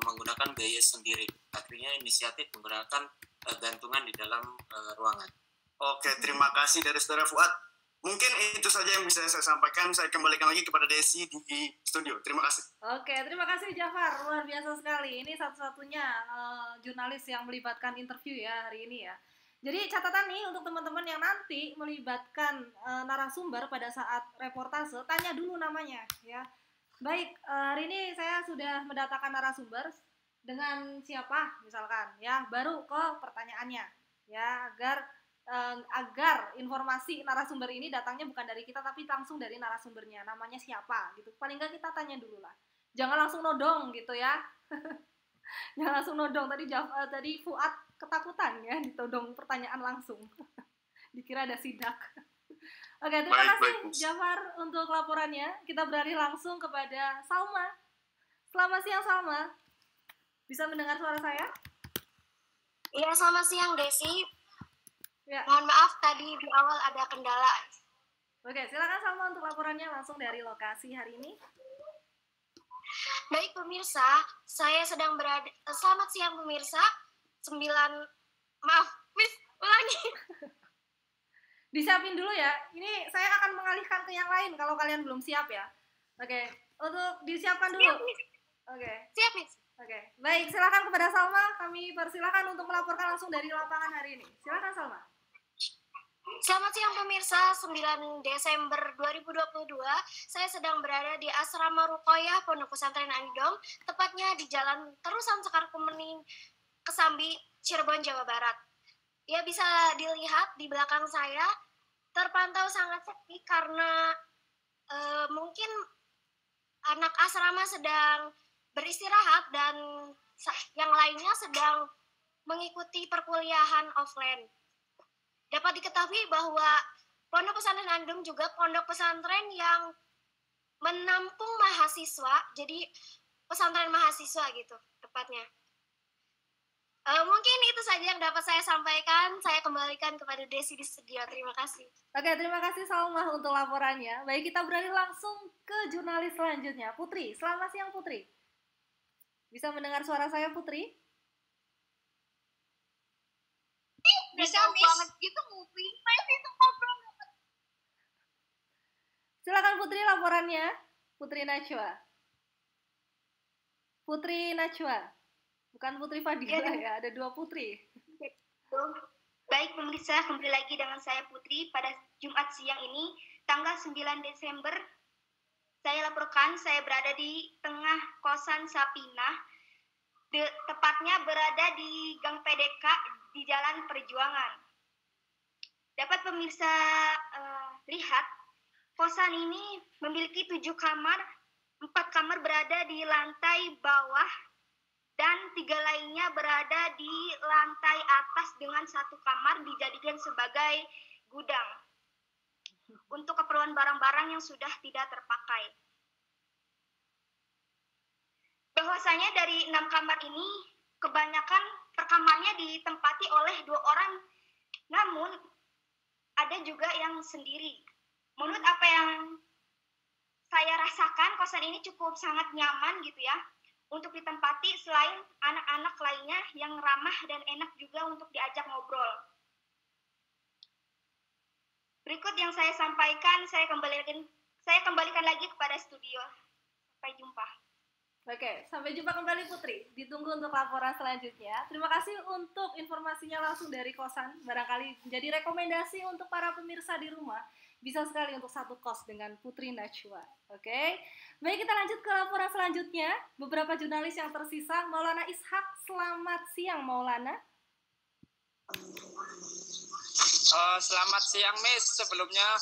menggunakan biaya sendiri. Artinya inisiatif menggunakan gantungan di dalam ruangan. Oke, terima kasih dari Saudara Fuad. Mungkin itu saja yang bisa saya sampaikan. Saya kembalikan lagi kepada Desi di studio. Terima kasih. Oke, terima kasih Jafar. Luar biasa sekali. Ini satu-satunya jurnalis yang melibatkan interview ya hari ini ya. Jadi catatan nih untuk teman-teman yang nanti melibatkan narasumber pada saat reportase, tanya dulu namanya ya. Baik, hari ini saya sudah mendatangkan narasumber dengan siapa misalkan ya, baru ke pertanyaannya ya, agar informasi narasumber ini datangnya bukan dari kita tapi langsung dari narasumbernya, namanya siapa gitu. Paling nggak kita tanya dulu lah, jangan langsung nodong gitu ya. Jangan langsung nodong. Tadi Fuad ketakutan ya ditodong pertanyaan langsung. Dikira ada sidak. Oke, terima kasih Jafar untuk laporannya. Kita beralih langsung kepada Salma. Selamat siang Salma. Bisa mendengar suara saya? Iya, selamat siang Desi. Ya. Mohon maaf tadi di awal ada kendala. Oke, silakan Salma untuk laporannya langsung dari lokasi hari ini. Baik pemirsa, saya sedang berada. Selamat siang pemirsa. Ulangi. Disiapin dulu ya. Ini saya akan mengalihkan ke yang lain kalau kalian belum siap ya. Oke, untuk disiapkan dulu. Oke. Siap, Miss. Oke, baik. Silakan kepada Salma. Kami persilakan untuk melaporkan langsung dari lapangan hari ini. Silakan Salma. Selamat siang pemirsa, 9 Desember 2022, saya sedang berada di Asrama Ruqoyah Pondok Pesantren Anidom, tepatnya di Jalan Terusan Sekar Kuning, Kesambi, Cirebon, Jawa Barat. Ya, bisa dilihat di belakang saya, terpantau sangat sepi karena mungkin anak asrama sedang beristirahat dan yang lainnya sedang mengikuti perkuliahan offline. Dapat diketahui bahwa Pondok Pesantren Anidom juga pondok pesantren yang menampung mahasiswa, jadi pesantren mahasiswa gitu tepatnya. Mungkin itu saja yang dapat saya sampaikan. Saya kembalikan kepada Desi di studio. Terima kasih. Oke, terima kasih Salma untuk laporannya. Baik, kita beralih langsung ke jurnalis selanjutnya. Putri, selamat siang Putri. Bisa mendengar suara saya Putri? Bisa banget gitu nguping. Itu ngobrol. Silakan Putri laporannya. Putri Najwa. Putri Najwa. Bukan Putri Fadila ya, ada dua Putri. Baik pemirsa, kembali lagi dengan saya Putri pada Jumat siang ini, tanggal 9 Desember. Saya laporkan saya berada di tengah kosan Sapinah, tepatnya berada di Gang PDK di Jalan Perjuangan. Dapat pemirsa lihat, kosan ini memiliki 7 kamar, 4 kamar berada di lantai bawah, dan 3 lainnya berada di lantai atas dengan 1 kamar dijadikan sebagai gudang untuk keperluan barang-barang yang sudah tidak terpakai. Bahwasanya dari 6 kamar ini, kebanyakan per kamarnya ditempati oleh 2 orang, namun ada juga yang sendiri. Menurut apa yang saya rasakan, kosan ini cukup sangat nyaman gitu ya, untuk ditempati selain anak-anak lainnya yang ramah dan enak juga untuk diajak ngobrol. Berikut yang saya sampaikan, saya kembalikan lagi kepada studio. Sampai jumpa. Oke, sampai jumpa kembali Putri. Ditunggu untuk laporan selanjutnya. Terima kasih untuk informasinya langsung dari kosan. Barangkali menjadi rekomendasi untuk para pemirsa di rumah bisa sekali untuk satu kos dengan Putri Najwa. Oke, baik, kita lanjut ke laporan selanjutnya. Beberapa jurnalis yang tersisa. Maulana Ishak, selamat siang Maulana. Selamat siang Miss, sebelumnya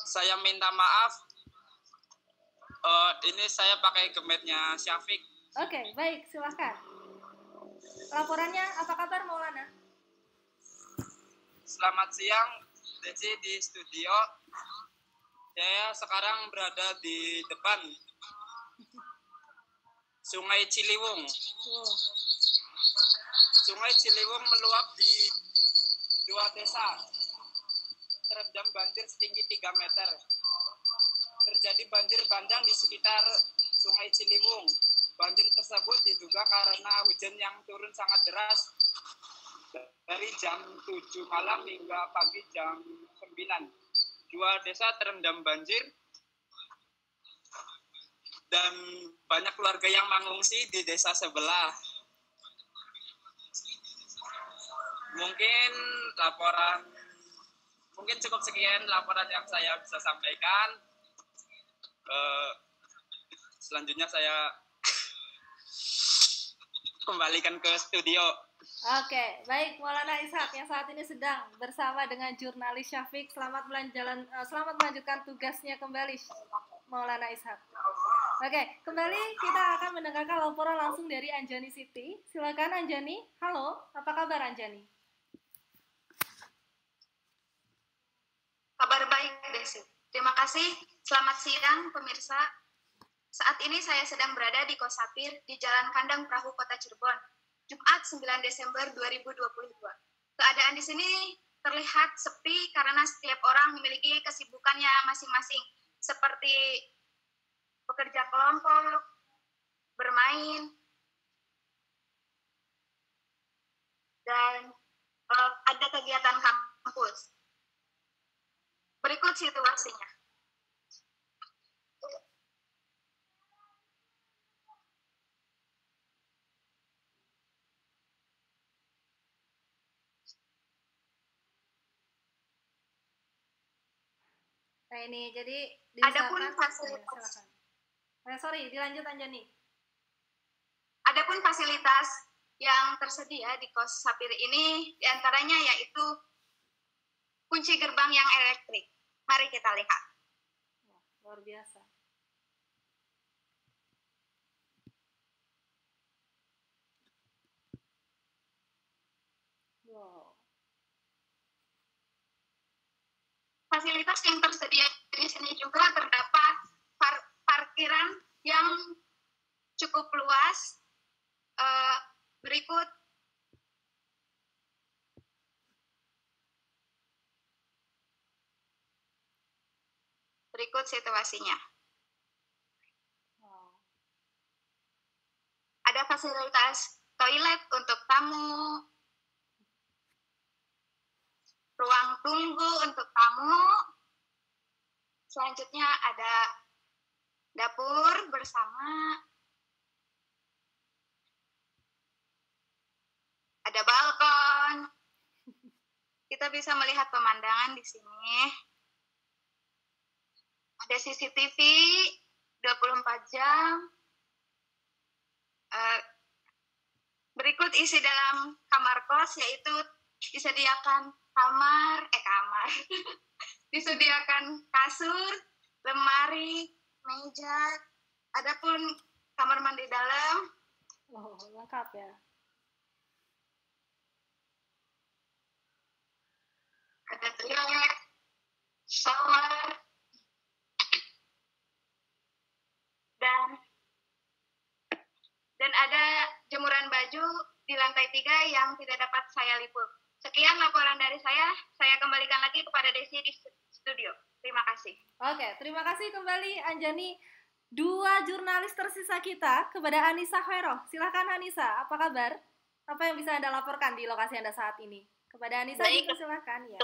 saya minta maaf. Ini saya pakai gemetnya Syafiq. Oke, baik, silahkan. Laporannya, apa kabar Maulana? Selamat siang, Desi di studio. Saya sekarang berada di depan Sungai Ciliwung. Sungai Ciliwung meluap di 2 desa, terendam banjir setinggi 3 meter. Terjadi banjir bandang di sekitar Sungai Ciliwung. Banjir tersebut diduga karena hujan yang turun sangat deras dari jam 7 malam hingga pagi jam 9. 2 desa terendam banjir dan banyak keluarga yang mengungsi di desa sebelah. Mungkin cukup sekian laporan yang saya bisa sampaikan. Selanjutnya saya kembalikan ke studio. Oke, baik Maulana Ishak yang saat ini sedang bersama dengan jurnalis Syafiq. Selamat melanjutkan tugasnya kembali Maulana Ishak. Oke, kembali kita akan mendengarkan laporan langsung dari Anjani Siti. Silakan Anjani. Halo, apa kabar Anjani? Kabar baik, Desi. Terima kasih. Selamat siang, pemirsa. Saat ini saya sedang berada di Kos Sapir di Jalan Kandang Perahu Kota Cirebon, Jumat 9 Desember 2022. Keadaan di sini terlihat sepi karena setiap orang memiliki kesibukannya masing-masing, seperti bekerja kelompok, bermain, dan ada kegiatan kampus. Berikut situasinya. Nah ini jadi Adapun fasilitas. Dilanjut Anjani. Adapun fasilitas yang tersedia di Kos Sapir ini diantaranya yaitu kunci gerbang yang elektrik. Mari kita lihat. Luar biasa. Wow. Fasilitas yang tersedia di sini juga terdapat parkiran yang cukup luas. Berikut situasinya. Ada fasilitas toilet untuk tamu, ruang tunggu untuk tamu. Selanjutnya ada dapur bersama, ada balkon. Kita bisa melihat pemandangan di sini. Ada CCTV 24 jam. Berikut isi dalam kamar kos, yaitu disediakan disediakan kasur, lemari, meja. Adapun kamar mandi dalam. Oh, lengkap ya. Ada toilet, shower, dan ada jemuran baju di lantai 3 yang tidak dapat saya liput. Sekian laporan dari saya kembalikan lagi kepada Desi di studio. Terima kasih. Oke, terima kasih kembali Anjani. 2 jurnalis tersisa kita kepada Anissa Hoeroh. Silakan Anissa, apa kabar? Apa yang bisa Anda laporkan di lokasi Anda saat ini? Kepada Anissa juga silakan ya.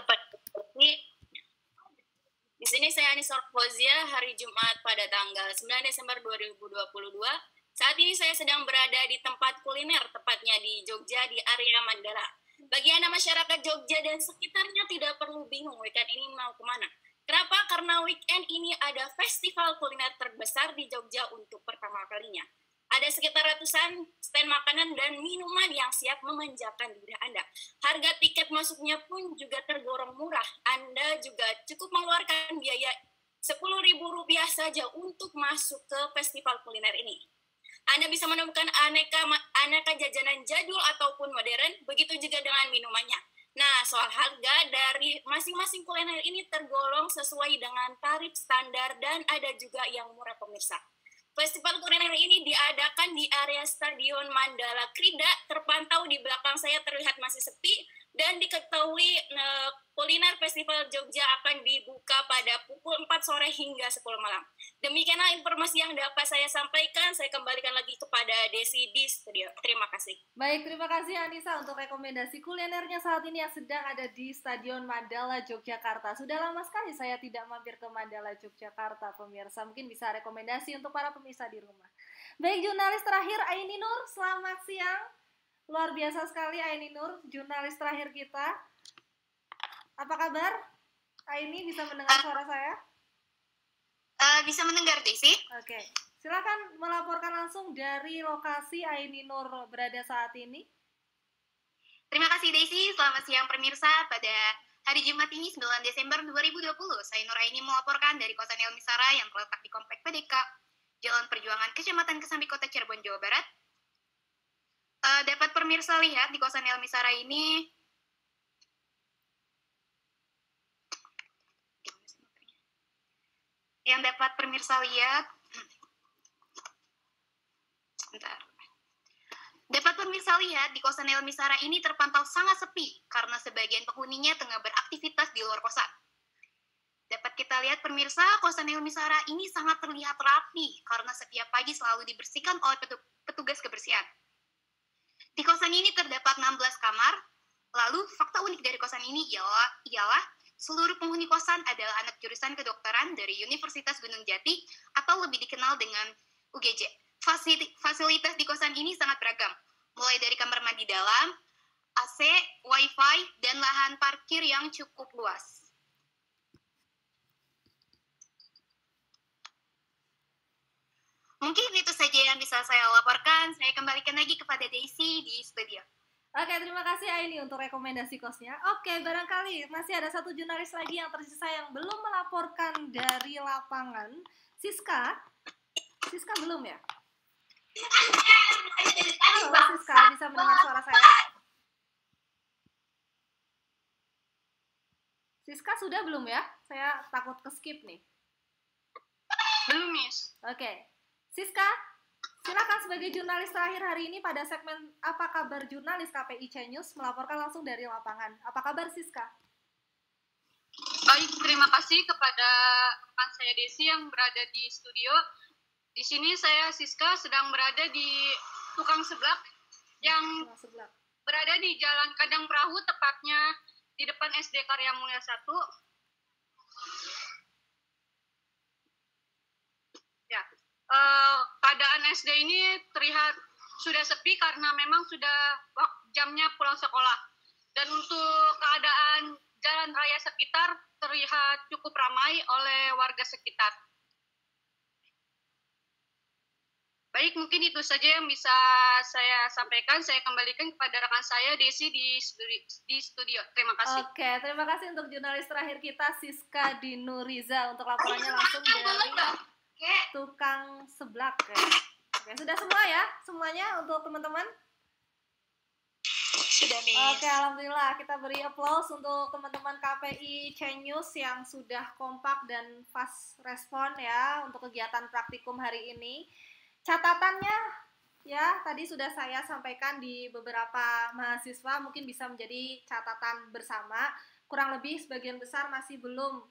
Di sini saya Anissa Fozia, hari Jumat pada tanggal 9 Desember 2022. Saat ini saya sedang berada di tempat kuliner, tepatnya di Jogja, di area Mandala. Bagi Anda masyarakat Jogja dan sekitarnya tidak perlu bingung weekend ini mau kemana. Kenapa? Karena weekend ini ada festival kuliner terbesar di Jogja untuk pertama kalinya. Ada sekitar ratusan stand makanan dan minuman yang siap memanjakan lidah Anda. Harga tiket masuknya pun juga tergolong murah. Anda juga cukup mengeluarkan biaya Rp10.000 saja untuk masuk ke festival kuliner ini. Anda bisa menemukan aneka jajanan jadul ataupun modern, begitu juga dengan minumannya. Nah, soal harga dari masing-masing kuliner ini tergolong sesuai dengan tarif standar dan ada juga yang murah pemirsa. Festival kuliner ini diadakan di area Stadion Mandala Krida, terpantau di belakang saya terlihat masih sepi, dan diketahui kuliner Festival Jogja akan dibuka pada pukul 4 sore hingga 10 malam. Demikianlah informasi yang dapat saya sampaikan. Saya kembalikan lagi kepada Desi di studio. Terima kasih. Baik, terima kasih Anissa untuk rekomendasi kulinernya saat ini yang sedang ada di Stadion Mandala Yogyakarta. Sudah lama sekali saya tidak mampir ke Mandala Yogyakarta, pemirsa. Mungkin bisa rekomendasi untuk para pemirsa di rumah. Baik, jurnalis terakhir Aini Nur, selamat siang. Luar biasa sekali Aini Nur, jurnalis terakhir kita. Apa kabar? Aini bisa mendengar suara saya? Bisa mendengar, Desi. Oke. Silakan melaporkan langsung dari lokasi Aini Nur berada saat ini. Terima kasih, Desi. Selamat siang, pemirsa. Pada hari Jumat ini, 9 Desember 2020, saya Nur Aini melaporkan dari kosan Helmi Sara yang terletak di Komplek PDK, Jalan Perjuangan, Kecamatan Kesambi, Kota Cirebon, Jawa Barat. Dapat pemirsa lihat di kosan Helmi Sara ini, yang dapat pemirsa lihat, sebentar. Dapat pemirsa lihat di kosan Helmi Sara ini terpantau sangat sepi karena sebagian penghuninya tengah beraktivitas di luar kosan. Dapat kita lihat pemirsa, kosan Helmi Sara ini sangat terlihat rapi karena setiap pagi selalu dibersihkan oleh petugas kebersihan. Di kosan ini terdapat 16 kamar. Lalu fakta unik dari kosan ini ialah seluruh penghuni kosan adalah anak jurusan kedokteran dari Universitas Gunung Jati atau lebih dikenal dengan UGJ. Fasilitas di kosan ini sangat beragam, mulai dari kamar mandi dalam, AC, WiFi, dan lahan parkir yang cukup luas. Mungkin itu saja yang bisa saya laporkan. Saya kembalikan lagi kepada Daisy di studio. Oke, terima kasih Aini untuk rekomendasi kosnya. Oke, barangkali masih ada satu jurnalis lagi yang tersisa yang belum melaporkan dari lapangan. Siska? Siska belum ya? Halo Siska, bisa mendengar suara saya? Siska sudah belum ya? Saya takut ke-skip nih. Belum, Miss. Oke. Siska, silakan sebagai jurnalis terakhir hari ini pada segmen Apa Kabar Jurnalis KPIC News melaporkan langsung dari lapangan. Apa kabar Siska? Baik, terima kasih kepada rekan saya Desi yang berada di studio. Di sini saya Siska sedang berada di tukang seblak yang berada di Jalan Kandang Perahu, tepatnya di depan SD Karya Mulia 1. Ya. Keadaan SD ini terlihat sudah sepi karena memang sudah jamnya pulang sekolah. Dan untuk keadaan jalan raya sekitar terlihat cukup ramai oleh warga sekitar. Baik, mungkin itu saja yang bisa saya sampaikan. Saya kembalikan kepada rekan saya Desi di studio. Terima kasih. Oke, terima kasih untuk jurnalis terakhir kita Siska Dinuriza untuk laporannya langsung dari tukang seblak ya. Oke, sudah semua ya? Semuanya untuk teman-teman? Sudah, Miss. Oke, alhamdulillah kita beri applause untuk teman-teman KPI News yang sudah kompak dan fast respon ya untuk kegiatan praktikum hari ini. Catatannya ya tadi sudah saya sampaikan di beberapa mahasiswa, mungkin bisa menjadi catatan bersama. Kurang lebih sebagian besar masih belum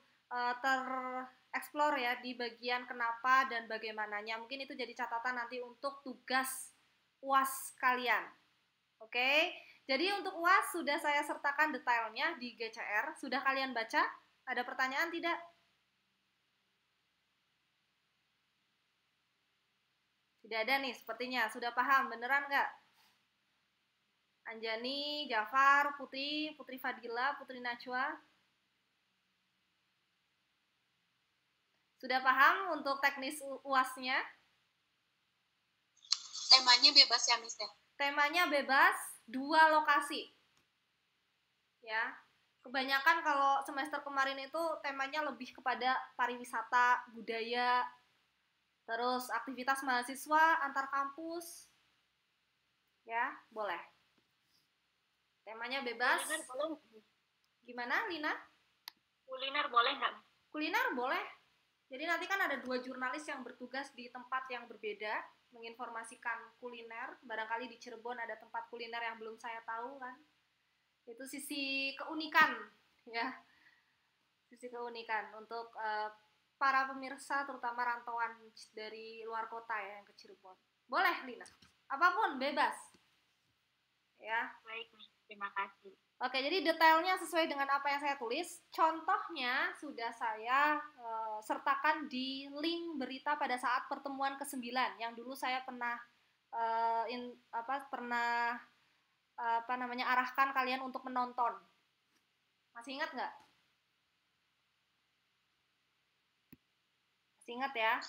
explore ya di bagian kenapa dan bagaimananya. Mungkin itu jadi catatan nanti untuk tugas UAS kalian. Oke, jadi untuk UAS sudah saya sertakan detailnya di GCR. Sudah kalian baca? Ada pertanyaan tidak? Tidak ada nih sepertinya. Sudah paham? Beneran nggak? Anjani, Jafar, Putri Fadila, Putri Najwa. Sudah paham untuk teknis UASnya? Temanya bebas ya, Miss ya? Temanya bebas, 2 lokasi. Ya. Kebanyakan kalau semester kemarin itu temanya lebih kepada pariwisata, budaya, terus aktivitas mahasiswa antar kampus. Ya, boleh. Temanya bebas. Kuliner boleh? Gimana, Lina? Kuliner boleh nggak? Kuliner boleh. Jadi nanti kan ada 2 jurnalis yang bertugas di tempat yang berbeda, menginformasikan kuliner. Barangkali di Cirebon ada tempat kuliner yang belum saya tahu kan. Itu sisi keunikan, ya. Sisi keunikan untuk para pemirsa, terutama rantauan dari luar kota ya, yang ke Cirebon. Boleh, Lina. Apapun, bebas. Ya. Baik, terima kasih. Oke, jadi detailnya sesuai dengan apa yang saya tulis. Contohnya sudah saya sertakan di link berita pada saat pertemuan ke-9 yang dulu saya pernah arahkan kalian untuk menonton. Masih ingat nggak? Masih ingat ya?